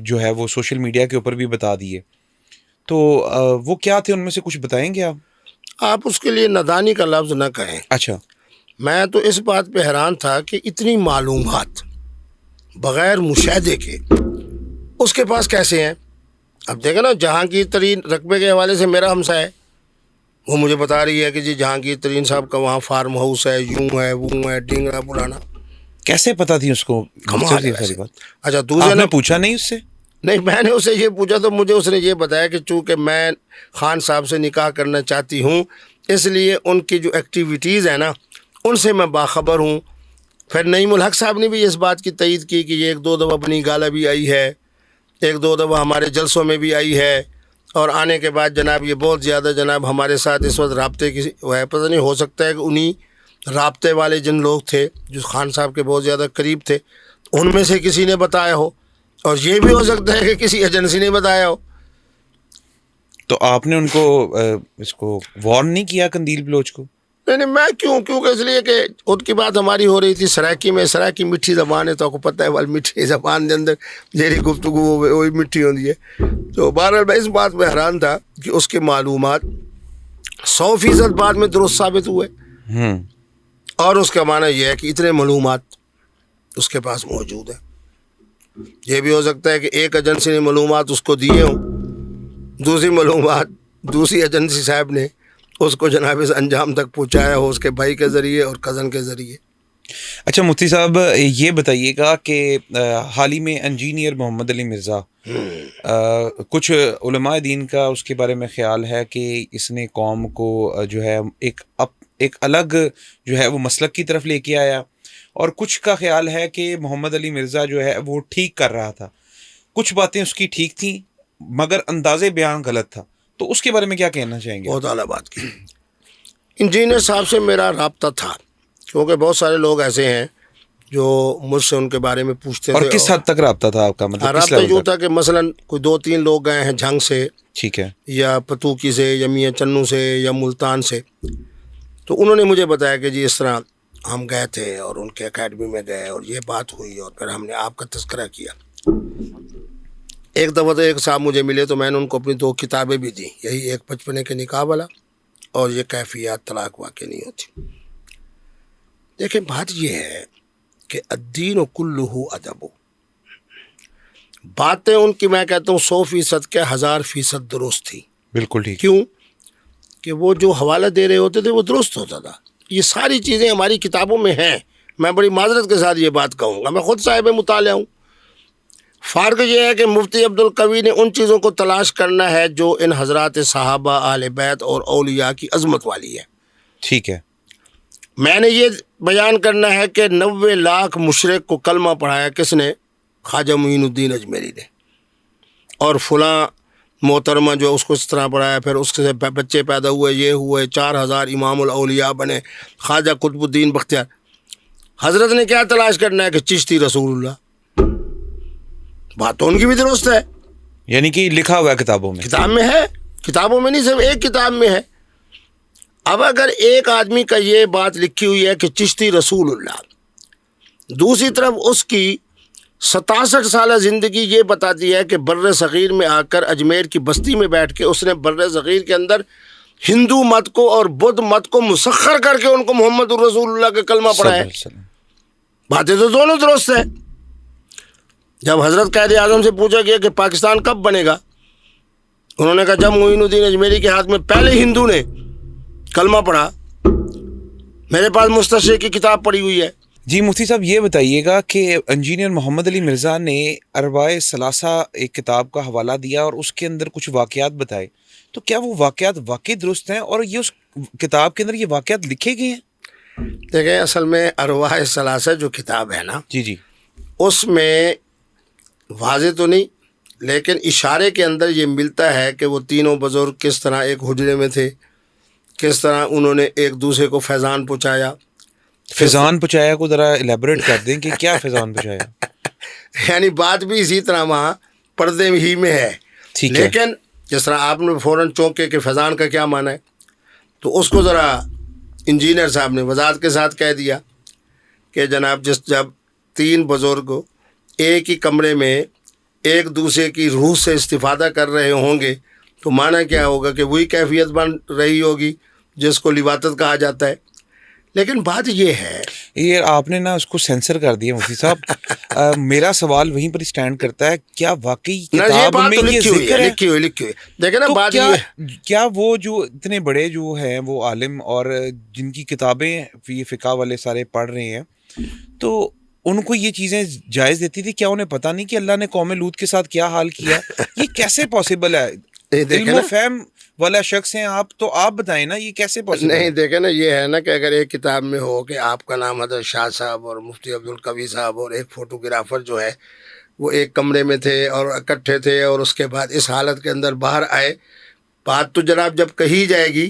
جو ہے وہ سوشل میڈیا کے اوپر بھی بتا دیے، تو وہ کیا تھے؟ ان میں سے کچھ بتائیں گے آپ؟ آپ اس کے لیے نادانی کا لفظ نہ کہیں. اچھا. میں تو اس بات پہ حیران تھا کہ اتنی معلومات بغیر مشاہدے کے اس کے پاس کیسے ہیں. اب دیکھیں نا، جہانگیر ترین رقبے کے حوالے سے میرا ہمسا ہے، وہ مجھے بتا رہی ہے کہ جی جہانگیر ترین صاحب کا وہاں فارم ہاؤس ہے، یوں ہے وہ ہے، ڈینگرا بلانا. کیسے پتہ تھی اس کو؟ کمال ہے ویسے. اچھا، آپ دوسرے نے پوچھا نہیں اس سے؟ نہیں، میں نے اسے یہ پوچھا تو مجھے اس نے یہ بتایا کہ چونکہ میں خان صاحب سے نکاح کرنا چاہتی ہوں، اس لیے ان کی جو ایکٹیویٹیز ہیں نا ان سے میں باخبر ہوں. پھر نعیم الحق صاحب نے بھی اس بات کی تائید کی کہ یہ 1 2 دفعہ اپنی گالا بھی آئی ہے، 1 2 دفعہ ہمارے جلسوں میں بھی آئی ہے، اور آنے کے بعد جناب یہ بہت زیادہ جناب ہمارے ساتھ اس وقت رابطے کی ہے. پتہ نہیں، ہو سکتا ہے کہ انہی رابطے والے جن لوگ تھے جو خان صاحب کے بہت زیادہ قریب تھے ان میں سے کسی نے بتایا ہو، اور یہ بھی ہو سکتا ہے کہ کسی ایجنسی نے بتایا ہو. تو آپ نے ان کو اس کو وارن نہیں کیا قندیل بلوچ کو؟ نہیں، میں کیونکہ اس لیے کہ ان کی بات ہماری ہو رہی تھی سرائکی میں. سرائکی میٹھی زبان ہے، تو آپ کو پتہ ہے والی میٹھی زبان کے اندر میری گفتگو وہی میٹھی ہوتی ہے. تو بہرحال میں اس بات میں حیران تھا کہ اس کے معلومات 100% بعد میں درست ثابت ہوئے، اور اس کا معنی یہ ہے کہ اتنے معلومات اس کے پاس موجود ہیں. یہ بھی ہو سکتا ہے کہ ایک ایجنسی نے معلومات اس کو دیے ہوں، دوسری معلومات دوسری ایجنسی صاحب نے اس کو جناب اس انجام تک پہنچایا ہو، اس کے بھائی کے ذریعے اور کزن کے ذریعے. اچھا مفتی صاحب، یہ بتائیے گا کہ حال ہی میں انجینئر محمد علی مرزا، کچھ علماء دین کا اس کے بارے میں خیال ہے کہ اس نے قوم کو جو ہے ایک الگ جو ہے وہ مسلک کی طرف لے کے آیا، اور کچھ کا خیال ہے کہ محمد علی مرزا جو ہے وہ ٹھیک کر رہا تھا، کچھ باتیں اس کی ٹھیک تھیں مگر انداز بیان غلط تھا. تو اس کے بارے میں کیا کہنا چاہیں گے؟ بہت اعلیٰ بات کی. انجینئر صاحب سے میرا رابطہ تھا، کیونکہ بہت سارے لوگ ایسے ہیں جو مجھ سے ان کے بارے میں پوچھتے تھے. اور کس حد تک رابطہ تھا آپ کا؟ مطلب رابطہ یوں تھا کہ مثلاً کوئی 2 3 لوگ گئے ہیں جھنگ سے، ٹھیک ہے، یا پتوکی سے، یا میاں چنو سے، یا ملتان سے، تو انہوں نے مجھے بتایا کہ جی اس طرح ہم گئے تھے اور ان کے اکیڈمی میں گئے اور یہ بات ہوئی، اور پھر ہم نے آپ کا تذکرہ کیا. ایک دفعہ تو ایک صاحب مجھے ملے تو میں نے ان کو اپنی 2 کتابیں بھی دیں، یہی ایک 55 کے نکاح والا اور یہ کیفیات طلاق واقع نہیں ہوتی. دیکھیں، بات یہ ہے کہ الدین کلہ ادب. باتیں ان کی میں کہتا ہوں 100% کے 1000% درست تھی. بالکل ٹھیک. کیوں کہ وہ جو حوالہ دے رہے ہوتے تھے وہ درست ہوتا تھا. یہ ساری چیزیں ہماری کتابوں میں ہیں. میں بڑی معذرت کے ساتھ یہ بات کہوں گا، میں خود صاحب مطالعہ ہوں. فرق یہ ہے کہ مفتی عبدالقوی نے ان چیزوں کو تلاش کرنا ہے جو ان حضرات صحابہ، اہل بیت اور اولیاء کی عظمت والی ہے. ٹھیک ہے. میں نے یہ بیان کرنا ہے کہ 90 لاکھ مشرک کو کلمہ پڑھایا کس نے؟ خواجہ معین الدین اجمیری نے. اور فلاں محترمہ جو اس کو اس طرح پڑھایا، پھر اس سے بچے پیدا ہوئے، یہ ہوئے، 4000 امام الاولیاء بنے. خواجہ قطب الدین بختیار. حضرت نے کیا تلاش کرنا ہے کہ چشتی رسول اللہ. بات تو ان کی بھی درست ہے، یعنی کہ لکھا ہوا ہے کتابوں میں، کتاب میں ہے، کتابوں میں نہیں، صرف ایک کتاب میں ہے. اب اگر ایک آدمی کا یہ بات لکھی ہوئی ہے کہ چشتی رسول اللہ، دوسری طرف اس کی 67 سالہ زندگی یہ بتاتی ہے کہ بر صغیر میں آ کر اجمیر کی بستی میں بیٹھ کے اس نے بر صغیر کے اندر ہندو مت کو اور بدھ مت کو مسخر کر کے ان کو محمد الرسول اللہ کا کلمہ پڑھایا. باتیں تو دونوں درست ہیں. جب حضرت قائد اعظم سے پوچھا گیا کہ پاکستان کب بنے گا، انہوں نے کہا جب معین الدین اجمیری کے ہاتھ میں پہلے ہندو نے کلمہ پڑھا. میرے پاس مستشرق کی کتاب پڑھی ہوئی ہے. جی مفتی صاحب، یہ بتائیے گا کہ انجینئر محمد علی مرزا نے اربعہ ثلاثہ ایک کتاب کا حوالہ دیا اور اس کے اندر کچھ واقعات بتائے، تو کیا وہ واقعات واقعی درست ہیں اور یہ اس کتاب کے اندر یہ واقعات لکھے گئے ہیں؟ دیکھیں، اصل میں ارواح ثلاثہ جو کتاب ہے نا، جی اس میں واضح تو نہیں لیکن اشارے کے اندر یہ ملتا ہے کہ وہ تینوں بزرگ کس طرح ایک حجرے میں تھے، کس طرح انہوں نے ایک دوسرے کو فیضان پہنچایا. فیضان پہنچایا کو ذرا ایلیبوریٹ کر دیں کہ کیا فیضان پہنچایا. یعنی بات بھی اسی طرح وہاں پردے ہی میں ہے. ٹھیک ہے. لیکن جس طرح آپ نے فوراً چونکے کہ فیضان کا کیا معنی ہے، تو اس کو ذرا انجینئر صاحب نے وضاحت کے ساتھ کہہ دیا کہ جناب جب تین بزرگ ایک ہی کمرے میں ایک دوسرے کی روح سے استفادہ کر رہے ہوں گے تو معنی کیا ہوگا کہ وہی کیفیت بن رہی ہوگی جس کو لواطت کہا جاتا ہے. لیکن بات یہ ہے، یہ آپ نے نا اس کو سینسر کر دیا مفتی صاحب. میرا سوال وہیں پر اسٹینڈ کرتا ہے، کیا واقعی کتاب میں یہ ذکر ہے؟ لکھی ہوئی دیکھیں نا تو بات یہ کیا وہ جو اتنے بڑے جو ہیں وہ عالم اور جن کی کتابیں یہ فقہ والے سارے پڑھ رہے ہیں، تو ان کو یہ چیزیں جائز دیتی تھی؟ کیا انہیں پتہ نہیں کہ اللہ نے قوم لوط کے ساتھ کیا حال کیا؟ یہ کیسے پوسیبل ہے؟ علم و فہم والا شخص ہیں آپ، تو آپ بتائیں نا یہ کیسے پوسیبل ہے؟ نہیں دیکھیں نا، یہ ہے نا کہ اگر ایک کتاب میں ہو کہ آپ کا نام حضرت شاہ صاحب اور مفتی عبدالقوی صاحب اور ایک فوٹوگرافر جو ہے وہ ایک کمرے میں تھے اور اکٹھے تھے، اور اس کے بعد اس حالت کے اندر باہر آئے، بات تو جناب جب کہی جائے گی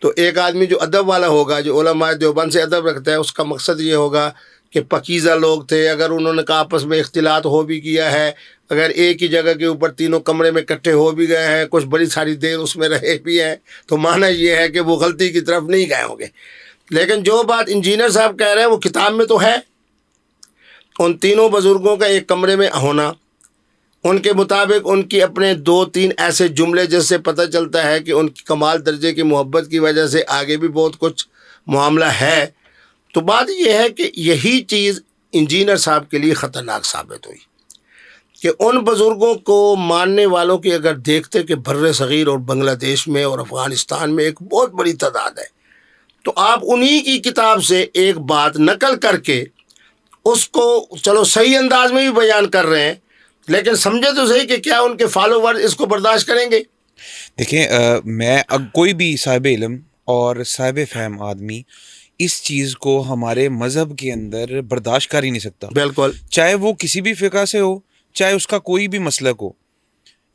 تو ایک آدمی جو ادب والا ہوگا، جو علماء دیوبند سے ادب رکھتا ہے، اس کا مقصد یہ ہوگا کہ پکیزہ لوگ تھے، اگر انہوں نے آپس میں اختلاط ہو بھی کیا ہے، اگر ایک ہی جگہ کے اوپر تینوں کمرے میں اکٹھے ہو بھی گئے ہیں، کچھ بڑی ساری دیر اس میں رہے بھی ہیں، تو معنی یہ ہے کہ وہ غلطی کی طرف نہیں گئے ہوں گے. لیکن جو بات انجینئر صاحب کہہ رہے ہیں وہ کتاب میں تو ہے. ان تینوں بزرگوں کا ایک کمرے میں ہونا، ان کے مطابق ان کی اپنے 2-3 ایسے جملے جس سے پتہ چلتا ہے کہ ان کی کمال درجے کی محبت کی وجہ سے آگے بھی بہت کچھ معاملہ ہے. تو بات یہ ہے کہ یہی چیز انجینئر صاحب کے لیے خطرناک ثابت ہوئی کہ ان بزرگوں کو ماننے والوں کی اگر دیکھتے کہ بر صغیر اور بنگلہ دیش میں اور افغانستان میں ایک بہت بڑی تعداد ہے، تو آپ انہی کی کتاب سے ایک بات نقل کر کے اس کو چلو صحیح انداز میں بھی بیان کر رہے ہیں، لیکن سمجھے تو صحیح کہ کیا ان کے فالوور اس کو برداشت کریں گے؟ دیکھیں میں کوئی بھی صاحب علم اور صاحب فہم آدمی اس چیز کو ہمارے مذہب کے اندر برداشت کر ہی نہیں سکتا. بالکل، چاہے وہ کسی بھی فقہ سے ہو، چاہے اس کا کوئی بھی مسلک ہو.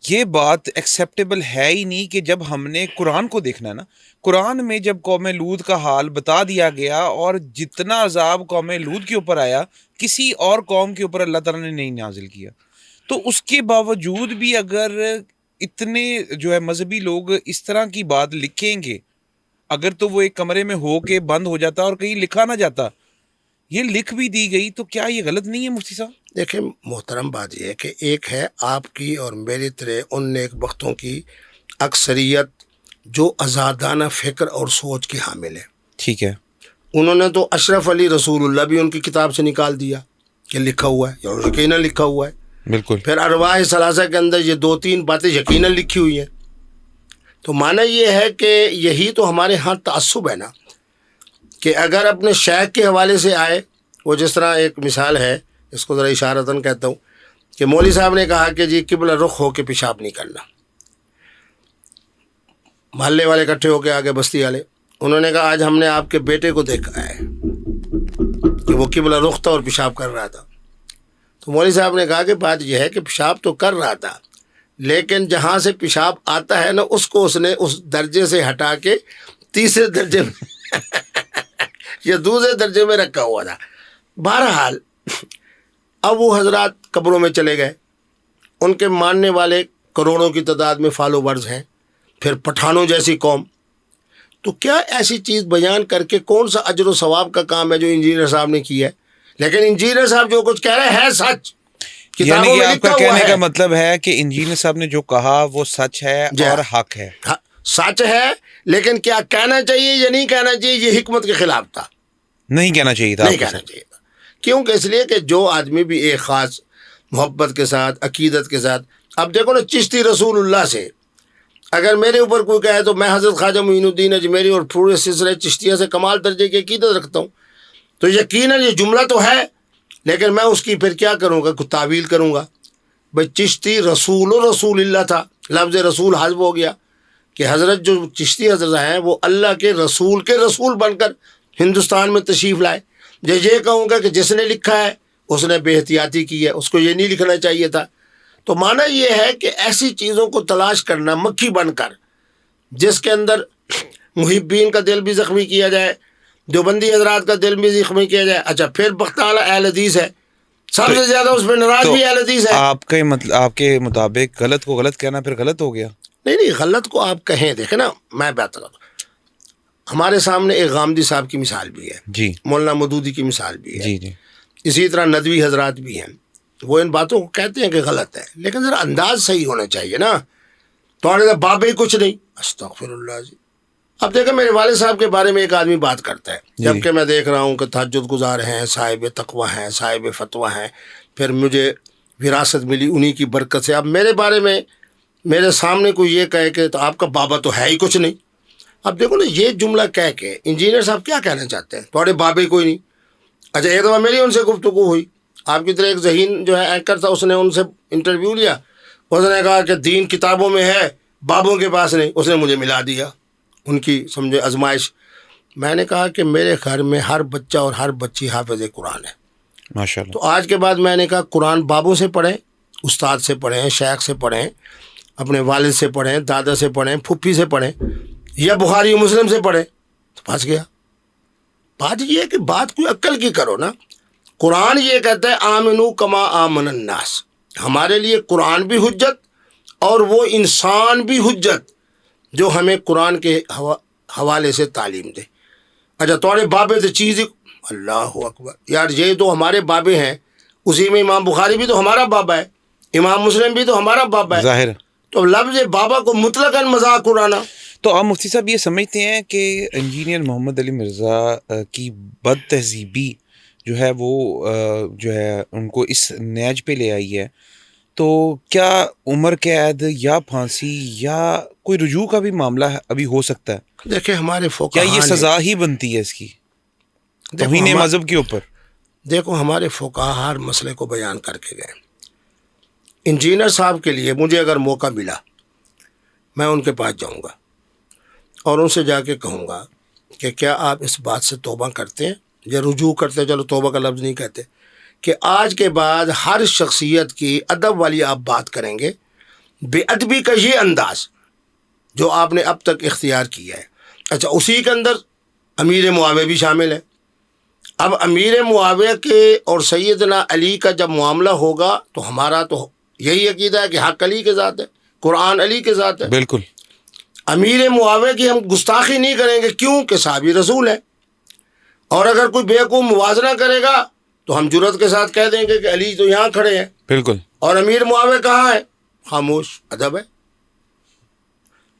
یہ بات ایکسیپٹیبل ہے ہی نہیں کہ جب ہم نے قرآن کو دیکھنا ہے نا، قرآن میں جب قوم لوط کا حال بتا دیا گیا اور جتنا عذاب قوم لوط کے اوپر آیا کسی اور قوم کے اوپر اللہ تعالیٰ نے نہیں نازل کیا، تو اس کے باوجود بھی اگر اتنے جو ہے مذہبی لوگ اس طرح کی بات لکھیں گے، اگر تو وہ ایک کمرے میں ہو کے بند ہو جاتا اور کہیں لکھا نہ جاتا، یہ لکھ بھی دی گئی، تو کیا یہ غلط نہیں ہے مفتی صاحب؟ دیکھیں محترم، بات یہ ہے کہ ایک ہے آپ کی اور میری طرح ان نیک بختوں کی اکثریت جو آزادانہ فکر اور سوچ کی حامل ہے. ٹھیک ہے. انہوں نے تو اشرف علی رسول اللہ بھی ان کی کتاب سے نکال دیا کہ لکھا ہوا ہے، یا یقیناً لکھا ہوا ہے. بالکل. پھر ارواح ثلاثہ کے اندر یہ 2-3 باتیں یقیناً لکھی ہوئی ہیں. تو معنی یہ ہے کہ یہی تو ہمارے ہاں تعصب ہے نا، کہ اگر اپنے شیخ کے حوالے سے آئے، وہ جس طرح ایک مثال ہے، اس کو ذرا اشارتاً کہتا ہوں کہ مولوی صاحب نے کہا کہ جی قبلہ رخ ہو کے پیشاب نہیں کرنا. محلے والے اکٹھے ہو کے آگے، بستی والے، انہوں نے کہا آج ہم نے آپ کے بیٹے کو دیکھا ہے کہ وہ قبلہ رخ تھا اور پیشاب کر رہا تھا. تو مولوی صاحب نے کہا کہ بات یہ ہے کہ پیشاب تو کر رہا تھا، لیکن جہاں سے پیشاب آتا ہے نا اس کو اس نے اس درجے سے ہٹا کے تیسرے درجے میں یا دوسرے درجے میں رکھا ہوا تھا. بہرحال اب وہ حضرات قبروں میں چلے گئے، ان کے ماننے والے کروڑوں کی تعداد میں فالوورز ہیں، پھر پٹھانوں جیسی قوم. تو کیا ایسی چیز بیان کر کے کون سا اجر و ثواب کا کام ہے جو انجینئر صاحب نے کیا ہے؟ لیکن انجینئر صاحب جو کچھ کہہ رہے ہیں سچ، یعنی کہ آپ کا کہنے کا مطلب ہے کہ انجینئر صاحب نے جو کہا وہ سچ ہے اور حق ہے. سچ ہے، لیکن کیا کہنا چاہیے یا نہیں کہنا چاہیے یہ حکمت کے خلاف تھا. نہیں کہنا چاہیے تھا. نہیں کہنا چاہیے تھا. کیونکہ اس لیے کہ جو آدمی بھی ایک خاص محبت کے ساتھ، عقیدت کے ساتھ، اب دیکھو نا چشتی رسول اللہ سے اگر میرے اوپر کوئی کہے تو میں حضرت خواجہ معین الدین اجمیری اور پورے سلسلے چشتیہ سے کمال درجے کی عقیدت رکھتا ہوں، تو یقیناً یہ جملہ تو ہے، لیکن میں اس کی پھر کیا کروں گا؟ کچھ تعویل کروں گا. بھائی چشتی رسول اللہ تھا، لفظ رسول حذف ہو گیا کہ حضرت جو چشتی حضرت ہیں وہ اللہ کے رسول بن کر ہندوستان میں تشریف لائے. یہ کہوں گا کہ جس نے لکھا ہے اس نے بے احتیاطی کی ہے، اس کو یہ نہیں لکھنا چاہیے تھا. تو معنی یہ ہے کہ ایسی چیزوں کو تلاش کرنا مکھی بن کر، جس کے اندر محبین کا دل بھی زخمی کیا جائے، دیوبندی حضرات کا دل بھی زخمی کیا جائے. اچھا پھر بختالہ اہل حدیث ہے، سب سے زیادہ اس پہ ناراض بھی اہل حدیث ہے. آپ کے مطابق غلط کو غلط کہنا پھر غلط ہو گیا؟ نہیں، غلط کو آپ کہیں. دیکھیں نا، میں بات کرتا ہوں، ہمارے سامنے ایک غامدی صاحب کی مثال بھی ہے جی، مولانا مودودی کی مثال بھی ہے جی جی، اسی طرح ندوی حضرات بھی ہیں. وہ ان باتوں کو کہتے ہیں کہ غلط ہے، لیکن ذرا انداز صحیح ہونا چاہیے نا. تو بابے کچھ نہیں، استغفر اللہ جی. اب دیکھیں میرے والد صاحب کے بارے میں ایک آدمی بات کرتا ہے، جبکہ میں دیکھ رہا ہوں کہ تہجد گزار ہیں، صاحب تقوی ہیں، صاحب فتویٰ ہیں، پھر مجھے وراثت ملی انہی کی برکت سے. اب میرے بارے میں میرے سامنے کوئی یہ کہے کہ تو آپ کا بابا تو ہے ہی کچھ نہیں. اب دیکھو نا، یہ جملہ کہہ کے انجینئر صاحب کیا کہنا چاہتے ہیں؟ تھوڑے بابے کوئی نہیں. اچھا ایک دفعہ میری ان سے گفتگو ہوئی، آپ کی طرح ایک ذہین جو ہے اینکر تھا، اس نے ان سے انٹرویو لیا. اس نے کہا کہ دین کتابوں میں ہے، بابوں کے پاس نہیں. اس نے مجھے ملا دیا ان کی سمجھے آزمائش. میں نے کہا کہ میرے گھر میں ہر بچہ اور ہر بچی حافظ قرآن ہے ماشاءاللہ. تو آج کے بعد میں نے کہا قرآن بابوں سے پڑھیں، استاد سے پڑھیں، شیخ سے پڑھیں، اپنے والد سے پڑھیں، دادا سے پڑھیں، پھپھی سے پڑھیں، یا بخاری و مسلم سے پڑھیں. تو پھنس گیا. بات یہ ہے کہ بات کوئی عقل کی کرو نا. قرآن یہ کہتا ہے آمنو کما آمن الناس. ہمارے لیے قرآن بھی حجت اور وہ انسان بھی حجت جو ہمیں قرآن کے حوالے سے تعلیم دے. اچھا تھوڑے بابے تو چیز، اللہ اکبر یار، یہ تو ہمارے بابے ہیں. اسی میں امام بخاری بھی تو ہمارا بابا ہے، امام مسلم بھی تو ہمارا بابا ہے. ظاہر. تو لفظ بابا کو مطلقاً مذاق اڑانا. تو آپ مفتی صاحب یہ سمجھتے ہیں کہ انجینئر محمد علی مرزا کی بد تہذیبی جو ہے وہ جو ہے ان کو اس نیج پہ لے آئی ہے، تو کیا عمر قید یا پھانسی یا کوئی رجوع کا بھی معاملہ ابھی ہو سکتا ہے؟ دیکھیں ہمارے کیا فقہا یہ سزا ہی بنتی ہے اس کی توہین مذہب کے اوپر؟ دیکھو ہمارے فقہا ہر مسئلے کو بیان کر کے گئے. انجینئر صاحب کے لیے مجھے اگر موقع ملا، میں ان کے پاس جاؤں گا اور ان سے جا کے کہوں گا کہ کیا آپ اس بات سے توبہ کرتے ہیں یا رجوع کرتے ہیں؟ چلو توبہ کا لفظ نہیں کہتے، کہ آج کے بعد ہر شخصیت کی ادب والی آپ بات کریں گے. بے ادبی کا یہ انداز جو آپ نے اب تک اختیار کیا ہے. اچھا اسی کے اندر امیر معاویہ بھی شامل ہے. اب امیر معاویہ کے اور سیدنا علی کا جب معاملہ ہوگا تو ہمارا تو یہی عقیدہ ہے کہ حق علی کے ذات ہے، قرآن علی کے ذات ہے. بالکل. امیر معاویہ کی ہم گستاخی نہیں کریں گے، کیوں کہ صحابی رسول ہے. اور اگر کوئی بیوقوف موازنہ کرے گا تو ہم جرات کے ساتھ کہہ دیں گے کہ علی تو یہاں کھڑے ہیں، بالکل، اور امیر معاویہ کہاں ہے؟ خاموش، ادب ہے.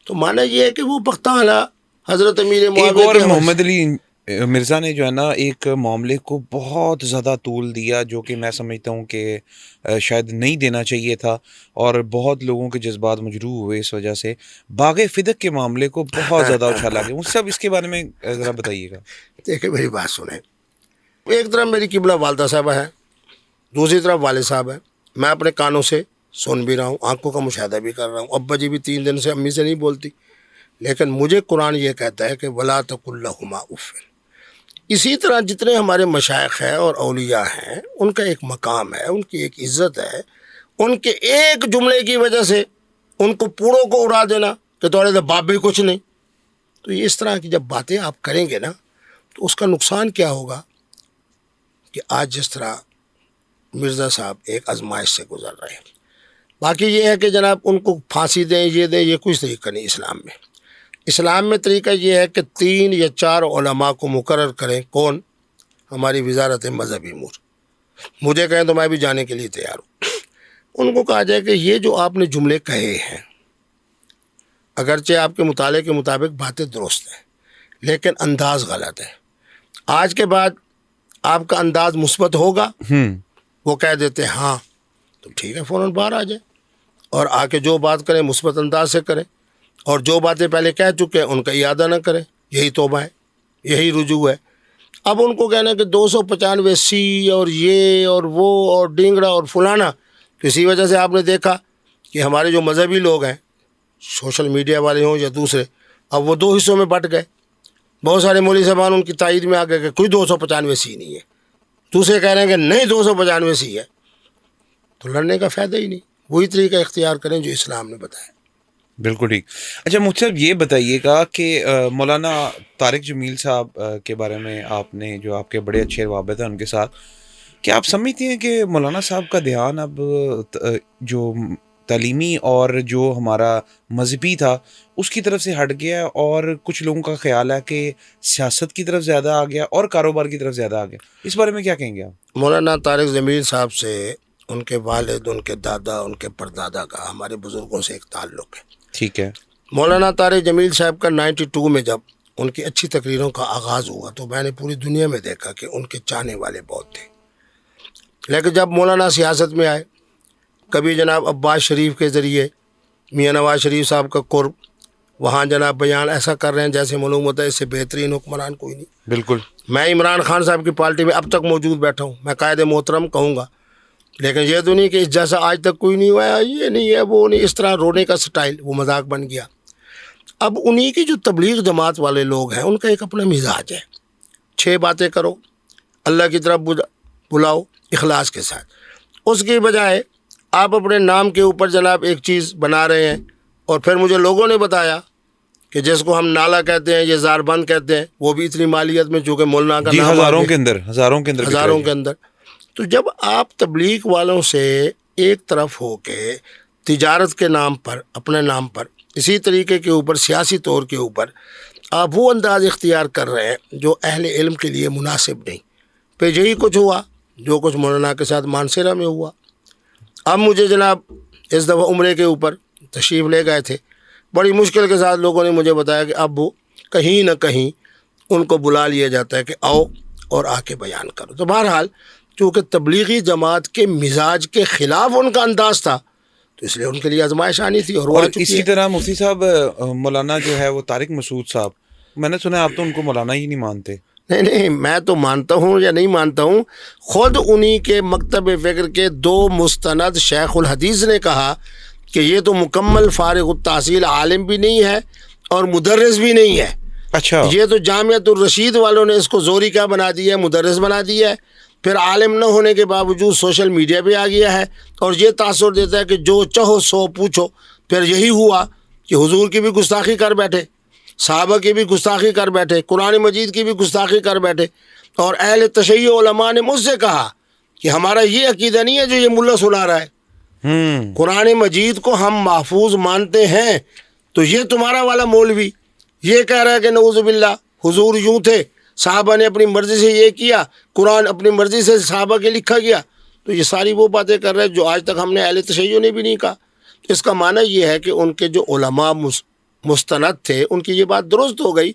تو معنی یہ ہے کہ وہ بختالہ حضرت امیر معاویہ ایک اور محمد علی مرزا نے جو ہے نا ایک معاملے کو بہت زیادہ طول دیا، جو کہ میں سمجھتا ہوں کہ شاید نہیں دینا چاہیے تھا، اور بہت لوگوں کے جذبات مجروح ہوئے اس وجہ سے. باغ فدق کے معاملے کو بہت زیادہ اچھالا گیا. مجھ سے اب اس کے بارے میں ذرا بتائیے گا. دیکھیں میری بات سنیں، ایک طرف میری قبلہ والدہ صاحبہ ہے، دوسری طرف والد صاحب ہے. میں اپنے کانوں سے سن بھی رہا ہوں، آنکھوں کا مشاہدہ بھی کر رہا ہوں. ابا جی بھی 3 دن سے امی سے نہیں بولتی، لیکن مجھے قرآن یہ کہتا ہے کہ وَلَا تَقُل لَهُمَا اُفٍّ. اسی طرح جتنے ہمارے مشائخ ہیں اور اولیاء ہیں، ان کا ایک مقام ہے، ان کی ایک عزت ہے. ان کے ایک جملے کی وجہ سے ان کو پوڑوں کو اڑا دینا کہ تھوڑے سے باپ بھی کچھ نہیں. تو یہ اس طرح کی جب باتیں آپ کریں گے نا تو اس کا نقصان کیا ہوگا کہ آج جس طرح مرزا صاحب ایک آزمائش سے گزر رہے ہیں. باقی یہ ہے کہ جناب ان کو پھانسی دیں، یہ دیں، یہ کچھ طریقہ نہیں اسلام میں. اسلام میں طریقہ یہ ہے کہ 3 یا 4 علماء کو مقرر کریں. کون؟ ہماری وزارت مذہبی امور. مجھے کہیں تو میں بھی جانے کے لیے تیار ہوں. ان کو کہا جائے کہ یہ جو آپ نے جملے کہے ہیں، اگرچہ آپ کے مطالعے کے مطابق باتیں درست ہیں لیکن انداز غلط ہے. آج کے بعد آپ کا انداز مثبت ہوگا، وہ کہہ دیتے ہیں ہاں تو ٹھیک ہے، فوراً باہر آ جائیں اور آ کے جو بات کریں مثبت انداز سے کریں، اور جو باتیں پہلے کہہ چکے ہیں ان کا اعادہ نہ کریں. یہی توبہ ہے، یہی رجوع ہے. اب ان کو کہنا کہ 295 سی اور یہ اور وہ اور ڈینگڑا اور فلانا، کسی وجہ سے آپ نے دیکھا کہ ہمارے جو مذہبی لوگ ہیں، سوشل میڈیا والے ہوں یا دوسرے، اب وہ 2 حصوں میں بٹ گئے. بہت سارے مولوی صاحبان ان کی تائید میں آ گئے کہ کوئی 295 سی نہیں ہے. دوسرے کہہ رہے ہیں کہ نہیں 295 سی ہے. تو لڑنے کا فائدہ ہی نہیں. وہی طریقہ اختیار کریں جو اسلام نے بتایا. بالکل ٹھیک. اچھا مجھ سے یہ بتائیے گا کہ مولانا طارق جمیل صاحب کے بارے میں آپ نے جو آپ کے بڑے اچھے روابط ہیں ان کے ساتھ، کیا آپ سمجھتے ہیں کہ مولانا صاحب کا دھیان اب جو تعلیمی اور جو ہمارا مذہبی تھا اس کی طرف سے ہٹ گیا ہے، اور کچھ لوگوں کا خیال ہے کہ سیاست کی طرف زیادہ آ گیا اور کاروبار کی طرف زیادہ آ گیا؟ اس بارے میں کیا کہیں گے آپ؟ مولانا طارق جمیل صاحب سے ان کے والد، ان کے دادا، ان کے پردادا کا، ہمارے بزرگوں سے ایک تعلق ہے. ٹھیک ہے. مولانا طارق جمیل صاحب کا 92 میں جب ان کی اچھی تقریروں کا آغاز ہوا تو میں نے پوری دنیا میں دیکھا کہ ان کے چاہنے والے بہت تھے. لیکن جب مولانا سیاست میں آئے، کبھی جناب عباس شریف کے ذریعے میاں نواز شریف صاحب کا قرب، وہاں جناب بیان ایسا کر رہے ہیں جیسے معلوم ہوتا ہے اس سے بہترین حکمران کوئی نہیں. بالکل. میں عمران خان صاحب کی پارٹی میں اب تک موجود بیٹھا ہوں، میں قائد محترم کہوں گا، لیکن یہ تو نہیں کہ اس جیسا آج تک کوئی نہیں ہوا ہے، یہ نہیں ہے وہ نہیں، اس طرح رونے کا سٹائل وہ مذاق بن گیا. اب انہی کی جو تبلیغ جماعت والے لوگ ہیں ان کا ایک اپنا مزاج ہے، 6 باتیں کرو، اللہ کی طرف بلاؤ اخلاص کے ساتھ. اس کی بجائے آپ اپنے نام کے اوپر جناب ایک چیز بنا رہے ہیں، اور پھر مجھے لوگوں نے بتایا کہ جس کو ہم نالا کہتے ہیں، یہ زار بند کہتے ہیں، وہ بھی اتنی مالیت میں چونکہ مولانا کا نام ہزاروں کے اندر. تو جب آپ تبلیغ والوں سے ایک طرف ہو کے تجارت کے نام پر، اپنے نام پر، اسی طریقے کے اوپر سیاسی طور کے اوپر آپ وہ انداز اختیار کر رہے ہیں جو اہل علم کے لیے مناسب نہیں، پھر یہی کچھ ہوا جو کچھ مولانا کے ساتھ مانسیرا میں ہوا. اب مجھے جناب اس دفعہ عمرے کے اوپر تشریف لے گئے تھے، بڑی مشکل کے ساتھ لوگوں نے مجھے بتایا کہ اب وہ کہیں نہ کہیں ان کو بلا لیا جاتا ہے کہ آؤ اور آ کے بیان کرو. تو بہرحال چونکہ تبلیغی جماعت کے مزاج کے خلاف ان کا انداز تھا تو اس لیے ان کے لیے آزمائش آنی تھی، اور وہ آ چکی ہے. اسی طرح مفتی صاحب مولانا جو ہے وہ طارق مسعود صاحب، میں نے سنا آپ تو ان کو مولانا ہی نہیں مانتے. نہیں، میں تو مانتا ہوں یا نہیں مانتا ہوں، خود انہی کے مکتب فکر کے 2 مستند شیخ الحدیث نے کہا کہ یہ تو مکمل فارغ التحصیل عالم بھی نہیں ہے اور مدرس بھی نہیں ہے. اچھا. یہ تو جامعۃ الرشید والوں نے اس کو زوری کیا بنا دیا ہے، مدرس بنا دیا ہے، پھر عالم نہ ہونے کے باوجود سوشل میڈیا پہ آ گیا ہے اور یہ تاثر دیتا ہے کہ جو چاہو سو پوچھو. پھر یہی ہوا کہ حضور کی بھی گستاخی کر بیٹھے، صحابہ کی بھی گستاخی کر بیٹھے، قرآن مجید کی بھی گستاخی کر بیٹھے. اور اہل تشیع علماء نے مجھ سے کہا کہ ہمارا یہ عقیدہ نہیں ہے جو یہ ملا سنا رہا ہے، قرآن مجید کو ہم محفوظ مانتے ہیں، تو یہ تمہارا والا مولوی یہ کہہ رہا ہے کہ نعوذ باللہ حضور یوں تھے، صحابہ نے اپنی مرضی سے یہ کیا، قرآن اپنی مرضی سے صحابہ کے لکھا گیا. تو یہ ساری وہ باتیں کر رہے ہیں جو آج تک ہم نے اہل تشیع نے بھی نہیں کہا. اس کا معنی یہ ہے کہ ان کے جو علماء مستند تھے ان کی یہ بات درست ہو گئی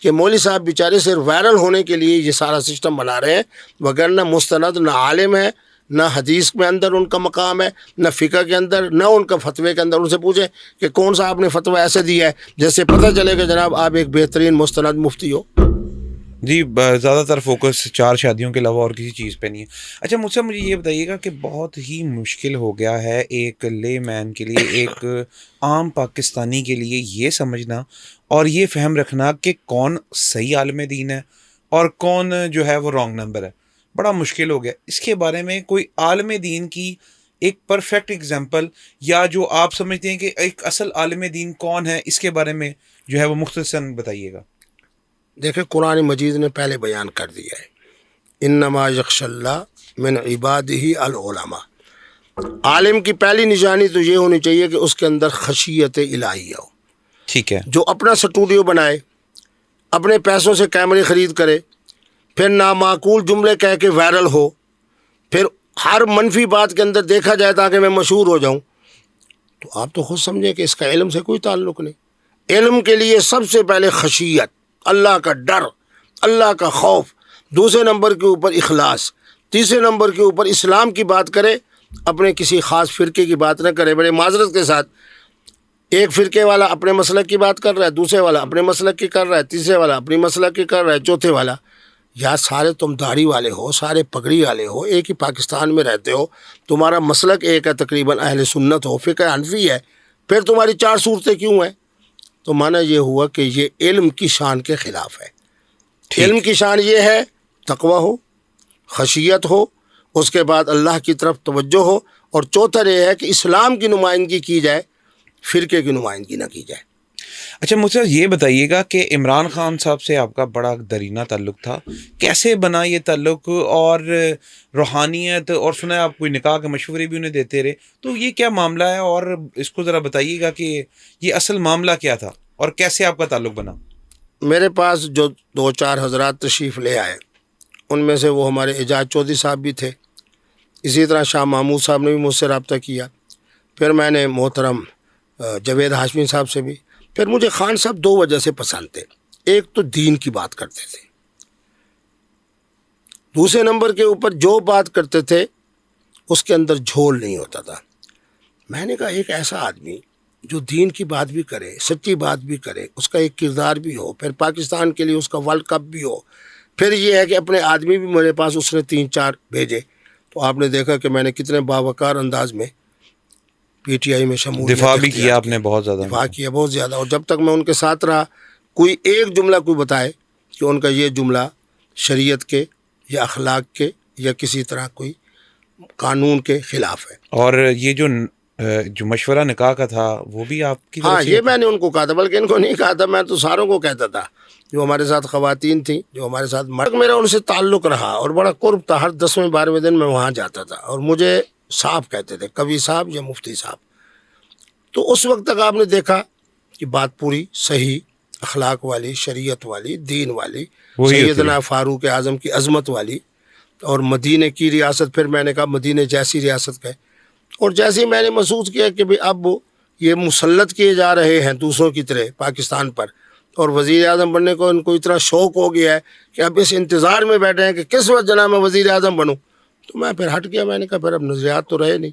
کہ مولوی صاحب بیچارے صرف وائرل ہونے کے لیے یہ سارا سسٹم بنا رہے ہیں، وگرنہ مستند نہ عالم ہے، نہ حدیث میں اندر ان کا مقام ہے، نہ فقہ کے اندر، نہ ان کا فتوے کے اندر. ان سے پوچھیں کہ کون سا آپ نے فتویٰ ایسے دیا ہے جیسے پتہ چلے کہ جناب آپ ایک بہترین مستند مفتی ہو. جی زیادہ تر فوکس 4 شادیوں کے علاوہ اور کسی چیز پہ نہیں ہے. اچھا مجھ سے مجھے یہ بتائیے گا کہ بہت ہی مشکل ہو گیا ہے ایک لے مین کے لیے، ایک عام پاکستانی کے لیے یہ سمجھنا اور یہ فہم رکھنا کہ کون صحیح عالم دین ہے اور کون جو ہے وہ رانگ نمبر ہے. بڑا مشکل ہو گیا. اس کے بارے میں کوئی عالم دین کی ایک پرفیکٹ اگزامپل، یا جو آپ سمجھتے ہیں کہ ایک اصل عالم دین کون ہے، اس کے بارے میں جو ہے وہ مختصراً بتائیے گا. دیکھیں قرآن مجید نے پہلے بیان کر دیا ہے، انما یخشی اللہ من عبادہ العلماء. عالم کی پہلی نشانی تو یہ ہونی چاہیے کہ اس کے اندر خشیت الہی ہو. ٹھیک ہے. جو اپنا اسٹوڈیو بنائے، اپنے پیسوں سے کیمرے خرید کرے، پھر نامعقول جملے کہہ کے وائرل ہو، پھر ہر منفی بات کے اندر دیکھا جائے تاکہ میں مشہور ہو جاؤں، تو آپ تو خود سمجھیں کہ اس کا علم سے کوئی تعلق نہیں. علم کے لیے سب سے پہلے خشیت، اللہ کا ڈر، اللہ کا خوف، دوسرے نمبر کے اوپر اخلاص، تیسرے نمبر کے اوپر اسلام کی بات کرے، اپنے کسی خاص فرقے کی بات نہ کرے. بڑے معذرت کے ساتھ ایک فرقے والا اپنے مسلک کی بات کر رہا ہے، دوسرے والا اپنے مسلک کی کر رہا ہے، تیسرے والا اپنی مسلک کی کر رہا ہے، چوتھے والا. یا سارے تم داڑھی والے ہو، سارے پگڑی والے ہو، ایک ہی پاکستان میں رہتے ہو، تمہارا مسلک ایک ہے، تقریباً اہل سنت ہو، فقہ حنفی ہے، پھر تمہاری 4 صورتیں کیوں ہیں؟ تو معنی یہ ہوا کہ یہ علم کی شان کے خلاف ہے. علم کی شان یہ ہے تقوی ہو، خشیت ہو، اس کے بعد اللہ کی طرف توجہ ہو، اور چوتھا یہ ہے کہ اسلام کی نمائندگی کی جائے، فرقے کی نمائندگی نہ کی جائے۔ اچھا مجھے یہ بتائیے گا کہ عمران خان صاحب سے آپ کا بڑا درینہ تعلق تھا، کیسے بنا یہ تعلق؟ اور روحانیت، اور سنا ہے آپ کوئی نکاح کے مشورے بھی انہیں دیتے رہے، تو یہ کیا معاملہ ہے؟ اور اس کو ذرا بتائیے گا کہ یہ اصل معاملہ کیا تھا اور کیسے آپ کا تعلق بنا؟ میرے پاس جو 2-4 حضرات تشریف لے آئے، ان میں سے وہ ہمارے اعجاز چودھری صاحب بھی تھے، اسی طرح شاہ محمود صاحب نے بھی مجھ سے رابطہ کیا، پھر میں نے محترم جاوید ہاشمی صاحب سے بھی۔ پھر مجھے خان صاحب 2 وجہ سے پسند تھے، ایک تو دین کی بات کرتے تھے، دوسرے نمبر کے اوپر جو بات کرتے تھے اس کے اندر جھول نہیں ہوتا تھا۔ میں نے کہا ایک ایسا آدمی جو دین کی بات بھی کرے، سچی بات بھی کرے، اس کا ایک کردار بھی ہو، پھر پاکستان کے لیے اس کا ورلڈ کپ بھی ہو، پھر یہ ہے کہ اپنے آدمی بھی میرے پاس اس نے 3-4 بھیجے، تو آپ نے دیکھا کہ میں نے کتنے باوقار انداز میں پی ٹی آئی میں شمولیت دفاع بھی کیا آپ نے، بہت زیادہ دفاع کیا، بہت زیادہ۔ اور جب تک میں ان کے ساتھ رہا، کوئی ایک جملہ کوئی بتائے کہ ان کا یہ جملہ شریعت کے یا اخلاق کے یا کسی طرح کوئی قانون کے خلاف ہے۔ اور یہ جو مشورہ نکاح کا تھا وہ بھی آپ کی طرف ہاں، سے؟ یہ میں نے ان کو کہا تھا، بلکہ ان کو نہیں کہا تھا، میں تو ساروں کو کہتا تھا جو ہمارے ساتھ خواتین تھیں، جو ہمارے ساتھ مرد، میرا ان سے تعلق رہا اور بڑا قرب تھا۔ ہر 10ویں-12ویں دن میں وہاں جاتا تھا اور مجھے صاحب کہتے تھے، کبھی صاحب یا مفتی صاحب۔ تو اس وقت تک آپ نے دیکھا کہ بات پوری صحیح، اخلاق والی، شریعت والی، دین والی، سیدنا فاروق اعظم کی عظمت والی، اور مدینے کی ریاست۔ پھر میں نے کہا مدینے جیسی ریاست کا ہے، اور جیسے ہی میں نے محسوس کیا کہ اب یہ مسلط کیے جا رہے ہیں دوسروں کی طرح پاکستان پر، اور وزیر اعظم بننے کو ان کو اتنا شوق ہو گیا ہے کہ اب اس انتظار میں بیٹھے ہیں کہ کس وقت جناب میں وزیر اعظم بنوں، تو میں پھر ہٹ گیا۔ میں نے کہا پھر اب نظریات تو رہے نہیں،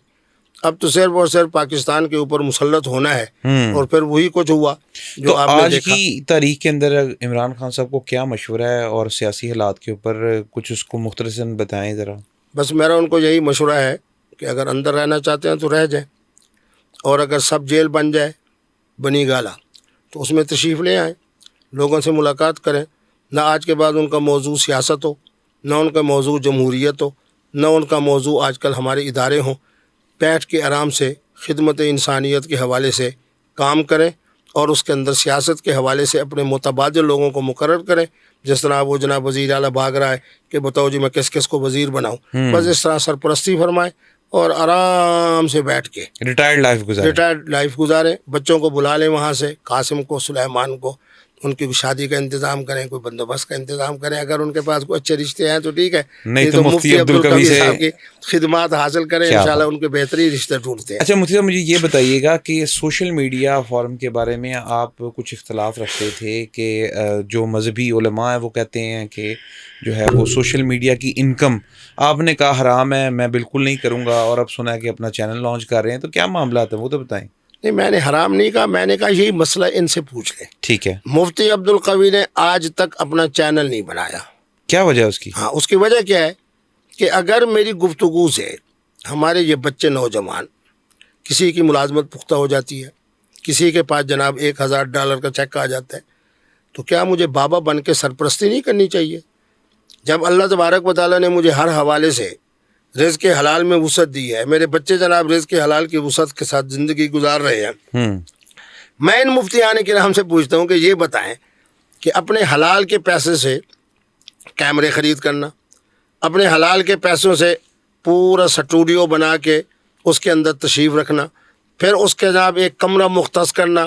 اب تو صرف اور صرف پاکستان کے اوپر مسلط ہونا ہے، اور پھر وہی کچھ ہوا جو تو آپ نے آج دیکھا۔ کی تاریخ کے اندر عمران خان صاحب کو کیا مشورہ ہے اور سیاسی حالات کے اوپر کچھ اس کو مختصراً بتائیں ذرا۔ بس میرا ان کو یہی مشورہ ہے کہ اگر اندر رہنا چاہتے ہیں تو رہ جائیں، اور اگر سب جیل بن جائے، بنی گالا، تو اس میں تشریف لے آئیں، لوگوں سے ملاقات کریں۔ نہ آج کے بعد ان کا موضوع سیاست ہو، نہ ان کا موضوع جمہوریت ہو، نہ ان کا موضوع آج کل ہمارے ادارے ہوں۔ بیٹھ کے آرام سے خدمت انسانیت کے حوالے سے کام کریں، اور اس کے اندر سیاست کے حوالے سے اپنے متبادل لوگوں کو مقرر کریں، جس طرح وہ جناب وزیر اعلیٰ بھاگ رہا ہے کہ بتاؤ جی میں کس کس کو وزیر بناؤں، بس اس طرح سرپرستی فرمائیں اور آرام سے بیٹھ کے ریٹائرڈ لائف گزاریں۔ بچوں کو بلا لیں وہاں سے، قاسم کو، سلیمان کو، ان کی شادی کا انتظام کریں، کوئی بندوبست کا انتظام کریں۔ اگر ان کے پاس کوئی اچھے رشتے ہیں تو ٹھیک ہے، نہیں تو مفتی عبدالقوی صاحب کی خدمات حاصل کریں، انشاءاللہ ان کے بہترین رشتے ڈھونڈتے ہیں۔ اچھا مفتی صاحب، مجھے یہ بتائیے گا کہ سوشل میڈیا فورم کے بارے میں آپ کچھ اختلاف رکھتے تھے کہ جو مذہبی علماء ہیں وہ کہتے ہیں کہ جو ہے وہ سوشل میڈیا کی انکم، آپ نے کہا حرام ہے، میں بالکل نہیں کروں گا، اور اب سنا ہے کہ اپنا چینل لانچ کر رہے ہیں، تو کیا معاملات ہیں وہ تو بتائیں۔ نہیں، میں نے حرام نہیں کہا، میں نے کہا یہی مسئلہ ان سے پوچھ لیں۔ ٹھیک ہے۔ مفتی عبدالقوی نے آج تک اپنا چینل نہیں بنایا۔ کیا وجہ اس کی؟ ہاں، اس کی وجہ کیا ہے کہ اگر میری گفتگو سے ہمارے یہ بچے نوجوان، کسی کی ملازمت پختہ ہو جاتی ہے، کسی کے پاس جناب $1000 کا چیک آ جاتا ہے، تو کیا مجھے بابا بن کے سرپرستی نہیں کرنی چاہیے؟ جب اللہ تبارک و تعالیٰ نے مجھے ہر حوالے سے رزق حلال میں وسعت دی ہے، میرے بچے جناب رزق حلال کی وسعت کے ساتھ زندگی گزار رہے ہیں، میں ان مفتیان کرام سے پوچھتا ہوں کہ یہ بتائیں کہ اپنے حلال کے پیسے سے کیمرے خرید کرنا، اپنے حلال کے پیسوں سے پورا سٹوڈیو بنا کے اس کے اندر تشریف رکھنا، پھر اس کے جناب ایک کمرہ مختص کرنا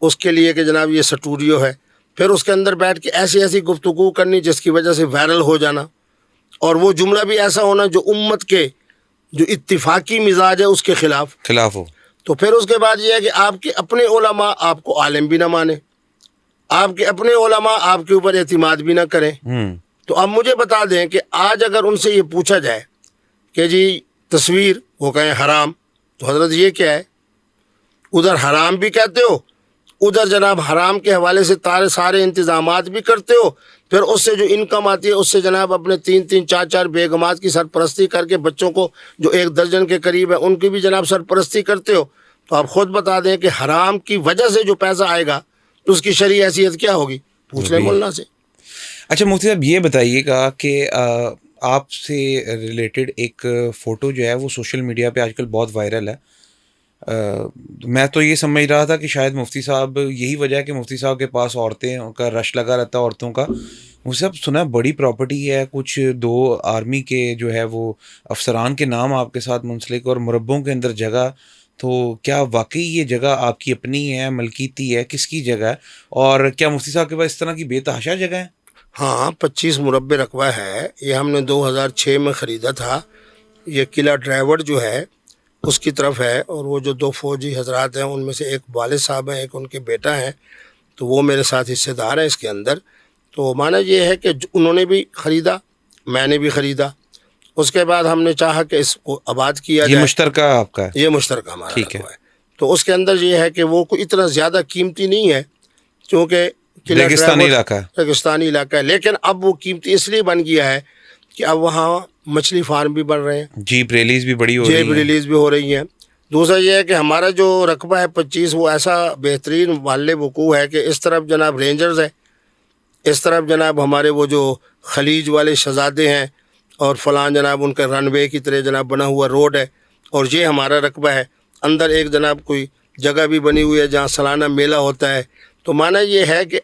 اس کے لیے کہ جناب یہ سٹوڈیو ہے، پھر اس کے اندر بیٹھ کے ایسی ایسی گفتگو کرنی جس کی وجہ سے وائرل ہو جانا، اور وہ جملہ بھی ایسا ہونا جو امت کے جو اتفاقی مزاج ہے اس کے خلاف ہو۔ تو پھر اس کے بعد یہ ہے کہ آپ کے اپنے علماء آپ کو عالم بھی نہ مانے، آپ کے اپنے علماء آپ کے اوپر اعتماد بھی نہ کریں۔ تو اب مجھے بتا دیں کہ آج اگر ان سے یہ پوچھا جائے کہ جی تصویر، وہ کہیں حرام، تو حضرت یہ کیا ہے؟ ادھر حرام بھی کہتے ہو، ادھر جناب حرام کے حوالے سے سارے انتظامات بھی کرتے ہو، پھر اس سے جو انکم آتی ہے اس سے جناب اپنے 3 4 بیگمات کی سرپرستی کر کے بچوں کو جو 1 درجن کے قریب ہے ان کی بھی جناب سرپرستی کرتے ہو۔ تو آپ خود بتا دیں کہ حرام کی وجہ سے جو پیسہ آئے گا تو اس کی شرعی حیثیت کیا ہوگی؟ پوچھ لیں مولانا سے۔ اچھا مفتی صاحب، یہ بتائیے گا کہ آپ سے ریلیٹڈ ایک فوٹو جو ہے وہ سوشل میڈیا پہ آج کل بہت وائرل ہے. میں تو یہ سمجھ رہا تھا کہ شاید مفتی صاحب یہی وجہ ہے کہ مفتی صاحب کے پاس عورتیں کا رش لگا رہتا ہے عورتوں کا. مجھے صاحب سنا ہے بڑی پراپرٹی ہے, کچھ 2 آرمی کے جو ہے وہ افسران کے نام آپ کے ساتھ منسلک, اور مربوں کے اندر جگہ. تو کیا واقعی یہ جگہ آپ کی اپنی ہے, ملکیتی ہے, کس کی جگہ ہے, اور کیا مفتی صاحب کے پاس اس طرح کی بے تحاشا جگہ ہے؟ ہاں 25 مربع رقبہ ہے. یہ ہم نے 2006 میں خریدا تھا. یہ قلعہ ڈرائیور جو ہے اس کی طرف ہے, اور وہ جو 2 فوجی حضرات ہیں ان میں سے ایک والد صاحب ہیں, ایک ان کے بیٹا ہیں, تو وہ میرے ساتھ حصے دار ہیں اس کے اندر. تو مانا یہ ہے کہ انہوں نے بھی خریدا, میں نے بھی خریدا. اس کے بعد ہم نے چاہا کہ اس کو آباد کیا یہ جائے. مشترکہ آپ کا ہے؟ یہ مشترکہ ہمارا ٹھیک ہے. رقبہ ہے. تو اس کے اندر یہ ہے کہ وہ کوئی اتنا زیادہ قیمتی نہیں ہے کیونکہ قلعہ ریگستانی ڈرائیور علاقہ ہے. ریگستانی علاقہ ہے, لیکن اب وہ قیمتی اس لیے بن گیا ہے کہ اب وہاں مچھلی فارم بھی بن رہے ہیں, جیپ ریلیز بھی بڑی ہو رہی جیب ہے. ریلیز بھی ہو رہی ہیں. دوسرا یہ ہے کہ ہمارا جو رقبہ ہے 25 وہ ایسا بہترین محل وقوع ہے کہ اس طرف جناب رینجرز ہے, اس طرف جناب ہمارے وہ جو خلیج والے شہزادے ہیں, اور فلاں جناب ان کا رن وے کی طرح جناب بنا ہوا روڈ ہے, اور یہ ہمارا رقبہ ہے. اندر ایک جناب کوئی جگہ بھی بنی ہوئی ہے جہاں سالانہ میلہ ہوتا ہے. تو معنی یہ ہے کہ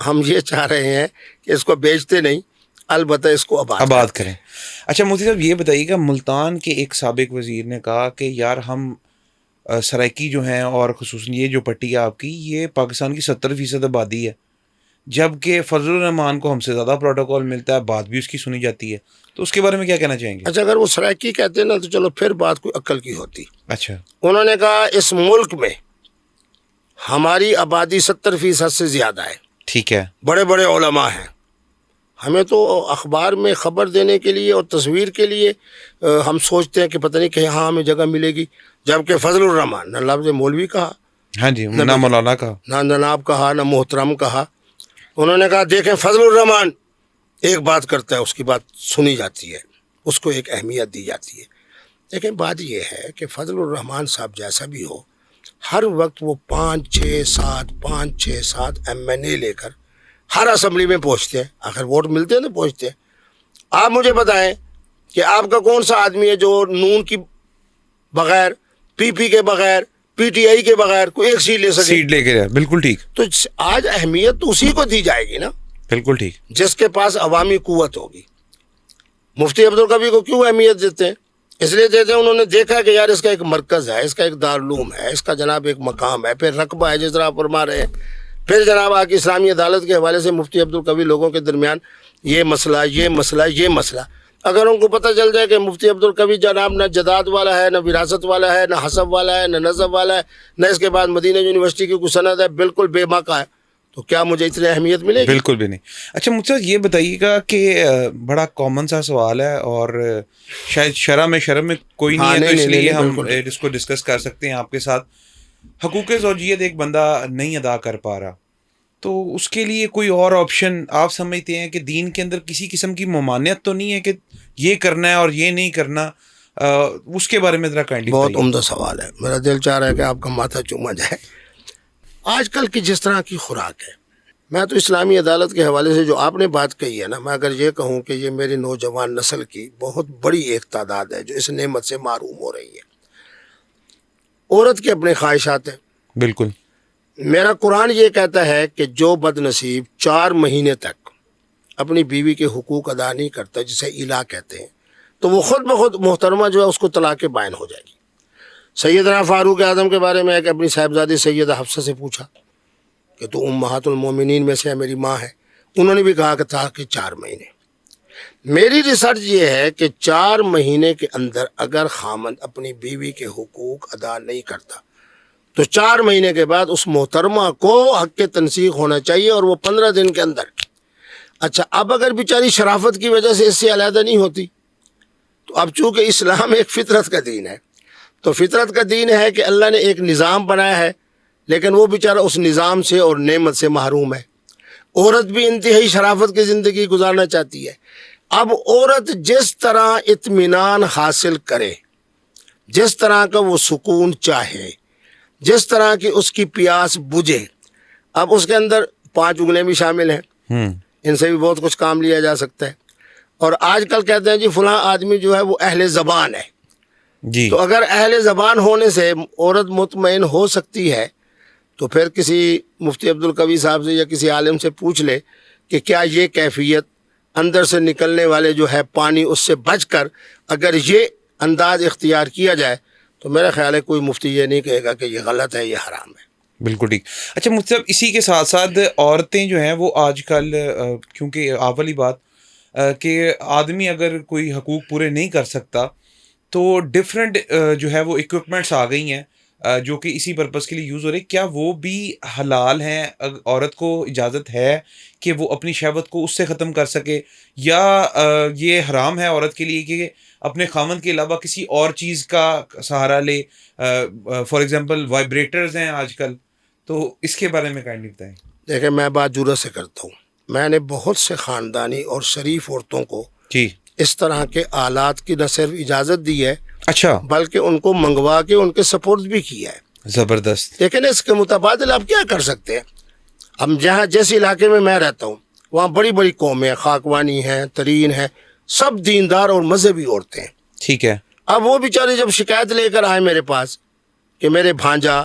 ہم یہ چاہ رہے ہیں کہ اس کو بیچتے نہیں, البتہ اس کو آباد کریں. اچھا مفتی صاحب یہ بتائیے گا, ملتان کے ایک سابق وزیر نے کہا کہ یار ہم سرائکی جو ہیں, اور خصوصاً یہ جو پٹی ہے آپ کی, یہ پاکستان کی 70% آبادی ہے, جبکہ فضل الرحمان کو ہم سے زیادہ پروٹوکول ملتا ہے, بات بھی اس کی سنی جاتی ہے. تو اس کے بارے میں کیا کہنا چاہیں گے؟ اچھا اگر وہ سرائکی کہتے ہیں نا تو چلو پھر بات کوئی عقل کی ہوتی. اچھا انہوں نے کہا اس ملک میں ہماری آبادی 70% سے زیادہ ہے, ٹھیک ہے, بڑے بڑے علماء ہیں. ہمیں تو اخبار میں خبر دینے کے لیے اور تصویر کے لیے ہم سوچتے ہیں کہ پتہ نہیں کہ ہاں ہمیں جگہ ملے گی, جبکہ فضل الرحمان نہ لفظ مولوی کہا, ہاں جی, نہ مولانا کہا, نہ جناب کہا, نہ محترم کہا. انہوں نے کہا دیکھیں فضل الرحمان ایک بات کرتا ہے, اس کی بات سنی جاتی ہے, اس کو ایک اہمیت دی جاتی ہے. لیکن بات یہ ہے کہ فضل الرحمان صاحب جیسا بھی ہو, ہر وقت وہ 5-6-7 MNA لے کر ہر اسمبلی میں پہنچتے ہیں. آخر ووٹ ملتے ہیں تو پہنچتے ہیں. آپ مجھے بتائیں کہ آپ کا کون سا آدمی ہے جو نون کی بغیر, پی پی کے بغیر, پی ٹی آئی کے بغیر کوئی ایک سیٹ لے سکے؟ سیٹ لے کے رہا, بالکل ٹھیک. تو آج اہمیت تو اسی کو دی جائے گی نا, بالکل ٹھیک. جس کے پاس عوامی قوت ہوگی. مفتی عبدالقوی کو کیوں اہمیت دیتے ہیں؟ اس لیے دیتے ہیں انہوں نے دیکھا کہ یار اس کا ایک مرکز ہے, اس کا ایک دارالعلوم ہے, اس کا جناب ایک مقام ہے, پھر رقبہ ہے جس طرح آپ فرما رہے ہیں. پھر جناب آ کے اسلامی عدالت کے حوالے سے مفتی عبدالقوی لوگوں کے درمیان یہ مسئلہ اگر ان کو پتہ چل جائے کہ مفتی عبدالقوی جناب نہ جداد والا ہے, نہ وراثت والا ہے, نہ حسب والا ہے, نہ نظب والا ہے, نہ اس کے بعد مدینہ یونیورسٹی کی کوئی سند ہے, بالکل بے باقا ہے, تو کیا مجھے اتنی اہمیت ملے گی؟ بالکل بھی نہیں. اچھا مجھ سے یہ بتائیے گا کہ بڑا کامن سا سوال ہے, اور شاید شرح میں کوئی نہیں ہے, تو اس لیے ہم اس کو ڈسکس کر سکتے ہیں آپ کے ساتھ. حقوق زوجیت ایک بندہ نہیں ادا کر پا رہا, تو اس کے لیے کوئی اور آپشن آپ سمجھتے ہیں کہ دین کے اندر کسی قسم کی ممانعت تو نہیں ہے کہ یہ کرنا ہے اور یہ نہیں کرنا؟ اس کے بارے میں ذرا کائنڈلی. بہت عمدہ سوال ہے, میرا دل چاہ رہا ہے کہ آپ کا ماتھا چوما جائے. آج کل کی جس طرح کی خوراک ہے, میں تو اسلامی عدالت کے حوالے سے جو آپ نے بات کہی ہے نا, میں اگر یہ کہوں کہ یہ میری نوجوان نسل کی بہت بڑی ایک تعداد ہے جو اس نعمت سے محروم ہو رہی ہے. عورت کے اپنے خواہشات ہیں, بالکل. میرا قرآن یہ کہتا ہے کہ جو بد نصیب 4 مہینے تک اپنی بیوی کے حقوق ادا نہیں کرتا, جسے الا کہتے ہیں, تو وہ خود بخود محترمہ جو ہے اس کو طلاق بائن ہو جائے گی. سیدنا فاروق اعظم کے بارے میں ہے کہ اپنی صاحبزادی سیدہ حفصہ سے پوچھا کہ تو امہات المومنین میں سے ہے, میری ماں ہے. انہوں نے بھی کہا کہ تھا کہ 4 مہینے. میری ریسرچ یہ ہے کہ 4 مہینے کے اندر اگر خامند اپنی بیوی کے حقوق ادا نہیں کرتا تو 4 مہینے کے بعد اس محترمہ کو حق کے تنسیخ ہونا چاہیے, اور وہ 15 دن کے اندر. اچھا اب اگر بیچاری شرافت کی وجہ سے اس سے علیحدہ نہیں ہوتی, تو اب چونکہ اسلام ایک فطرت کا دین ہے, تو فطرت کا دین ہے کہ اللہ نے ایک نظام بنایا ہے, لیکن وہ بیچارہ اس نظام سے اور نعمت سے محروم ہے. عورت بھی انتہائی شرافت کی زندگی گزارنا چاہتی ہے. اب عورت جس طرح اطمینان حاصل کرے, جس طرح کا وہ سکون چاہے, جس طرح کی اس کی پیاس بجھے. اب اس کے اندر 5 انگلیں بھی شامل ہیں, ان سے بھی بہت کچھ کام لیا جا سکتا ہے. اور آج کل کہتے ہیں جی فلاں آدمی جو ہے وہ اہل زبان ہے. جی تو اگر اہل زبان ہونے سے عورت مطمئن ہو سکتی ہے تو پھر کسی مفتی عبدالقوی صاحب سے یا کسی عالم سے پوچھ لے کہ کیا یہ کیفیت اندر سے نکلنے والے جو ہے پانی اس سے بچ کر اگر یہ انداز اختیار کیا جائے تو میرا خیال ہے کوئی مفتی یہ نہیں کہے گا کہ یہ غلط ہے یہ حرام ہے. بالکل ٹھیک. اچھا مفتی صاحب اسی کے ساتھ ساتھ عورتیں جو ہیں وہ آج کل کیونکہ آپ والی بات کہ آدمی اگر کوئی حقوق پورے نہیں کر سکتا تو ڈفرینٹ جو ہے وہ اکوپمنٹس آ گئی ہیں جو کہ اسی پرپز کے لیے یوز ہو رہی. کیا وہ بھی حلال ہیں؟ عورت کو اجازت ہے کہ وہ اپنی شہوت کو اس سے ختم کر سکے یا یہ حرام ہے عورت کے لیے کہ اپنے خامند کے علاوہ کسی اور چیز کا سہارا لے؟ فار ایگزامپل وائبریٹرز ہیں آج کل, تو اس کے بارے میں کائنڈلی بتائیں. دیکھیں میں بات جرأت سے کرتا ہوں, میں نے بہت سے خاندانی اور شریف عورتوں کو جی اس طرح کے آلات کی نہ صرف اجازت دی ہے اچھا بلکہ ان کو منگوا کے ان کے سپورٹ بھی کیا ہے. زبردست. لیکن اس کے متبادل آپ کیا کر سکتے ہیں؟ ہم جہاں جس علاقے میں رہتا ہوں وہاں بڑی بڑی قومیں, خاکوانی ہیں, ترین ہیں, سب دیندار اور مذہبی عورتیں ہیں. ٹھیک ہے. اب وہ بیچارے جب شکایت لے کر آئے میرے پاس کہ میرے بھانجا,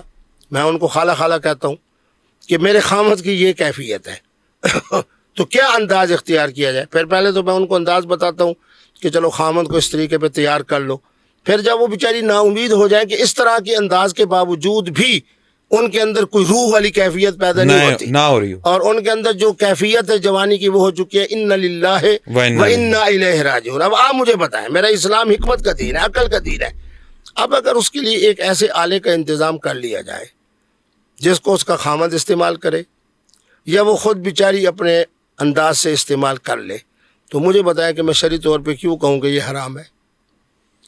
میں ان کو خالہ خالہ کہتا ہوں, کہ میرے خامد کی یہ کیفیت ہے تو کیا انداز اختیار کیا جائے؟ پھر پہلے تو میں ان کو انداز بتاتا ہوں کہ چلو خامد کو اس طریقے پہ تیار کر لو. پھر جب وہ بیچاری نا امید ہو جائے کہ اس طرح کے انداز کے باوجود بھی ان کے اندر کوئی روح والی کیفیت پیدا نہیں ہوتی نہ ہو رہی ہو, اور ان کے اندر جو کیفیت ہے جوانی کی وہ ہو چکی ہے انا للہ و انا الیہ راجعون. اب آپ مجھے بتائیں, میرا اسلام حکمت کا دین ہے, عقل کا دین ہے. اب اگر اس کے لیے ایک ایسے آلے کا انتظام کر لیا جائے جس کو اس کا خامد استعمال کرے یا وہ خود بیچاری اپنے انداز سے استعمال کر لے, تو مجھے بتائیں کہ میں شرعی طور پہ کیوں کہوں کہ یہ حرام ہے؟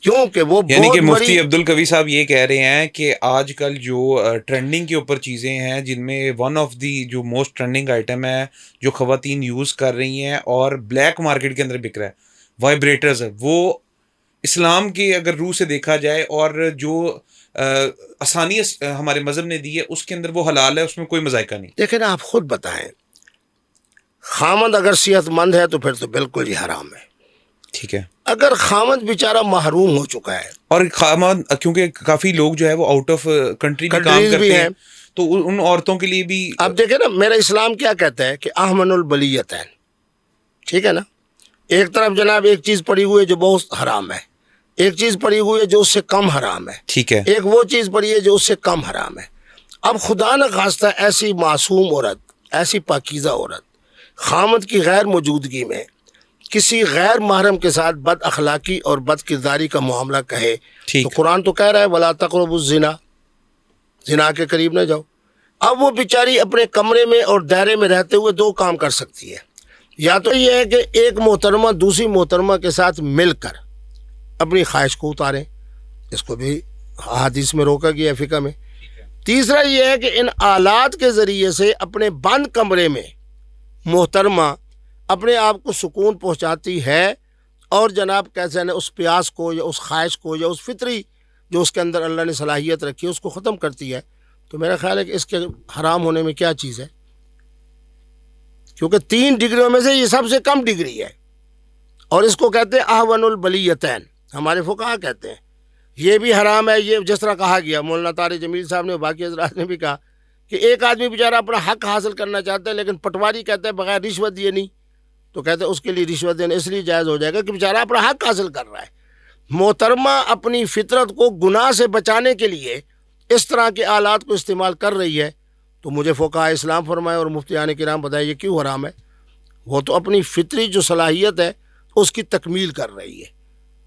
کیونکہ وہ یعنی کہ بہت مفتی عبدالقوی صاحب یہ کہہ رہے ہیں کہ آج کل جو ٹرینڈنگ کے اوپر چیزیں ہیں جن میں ون آف دی جو موسٹ ٹرینڈنگ آئٹم ہے جو خواتین یوز کر رہی ہیں اور بلیک مارکیٹ کے اندر بک رہا ہے, وائبریٹرز ہے, وہ اسلام کے اگر روح سے دیکھا جائے اور جو آسانی ہمارے مذہب نے دی ہے اس کے اندر وہ حلال ہے, اس میں کوئی مذائقہ نہیں. لیکن آپ خود بتائیں, خامد اگر صحت مند ہے تو پھر تو بالکل ہی حرام ہے. ٹھیک ہے. اگر خامد بیچارہ محروم ہو چکا ہے, اور خامد کیونکہ کافی لوگ جو ہے وہ آؤٹ آف کنٹری بھی کام کرتے ہیں تو ان عورتوں کے لیے بھی اب دیکھیں نا میرا اسلام کیا کہتا ہے کہ احمن البلیتین, ٹھیک ہے نا, ایک طرف جناب ایک چیز پڑی ہوئی ہے جو بہت حرام ہے, ایک چیز پڑی ہوئی ہے جو اس سے کم حرام ہے, ٹھیک ہے, ایک وہ چیز پڑی ہے جو اس سے کم حرام ہے. اب خدا نہ خواستہ ایسی معصوم عورت, ایسی پاکیزہ عورت خامد کی غیر موجودگی میں کسی غیر محرم کے ساتھ بد اخلاقی اور بد کرداری کا معاملہ کہے تو قرآن تو کہہ رہا ہے ولا تقربوا الزنا, زنا کے قریب نہ جاؤ. اب وہ بیچاری اپنے کمرے میں اور دائرے میں رہتے ہوئے دو کام کر سکتی ہے, یا تو یہ ہے کہ ایک محترمہ دوسری محترمہ کے ساتھ مل کر اپنی خواہش کو اتاریں, اس کو بھی حدیث میں روکا گیا ہے فقہ میں. تیسرا یہ ہے کہ ان آلات کے ذریعے سے اپنے بند کمرے میں محترمہ اپنے آپ کو سکون پہنچاتی ہے اور جناب کیسے اس پیاس کو یا اس خواہش کو یا اس فطری جو اس کے اندر اللہ نے صلاحیت رکھی ہے اس کو ختم کرتی ہے. تو میرا خیال ہے کہ اس کے حرام ہونے میں کیا چیز ہے, کیونکہ 3 ڈگریوں میں سے یہ سب سے کم ڈگری ہے اور اس کو کہتے ہیں احون البلیتین, ہمارے فقہا کہتے ہیں. یہ بھی حرام ہے, یہ جس طرح کہا گیا مولانا طارق جمیل صاحب نے, باقی حضرات نے بھی کہا کہ ایک آدمی بیچارہ اپنا حق حاصل کرنا چاہتا ہے لیکن پٹواری کہتے ہیں بغیر رشوت دیے نہیں, تو کہتے ہیں اس کے لیے رشوت دینا اس لیے جائز ہو جائے گا کہ بیچارہ اپنا حق حاصل کر رہا ہے. محترمہ اپنی فطرت کو گناہ سے بچانے کے لیے اس طرح کے آلات کو استعمال کر رہی ہے, تو مجھے فقہاء اسلام فرمائے اور مفتیان کرام بتائے یہ کیوں حرام ہے؟ وہ تو اپنی فطری جو صلاحیت ہے اس کی تکمیل کر رہی ہے.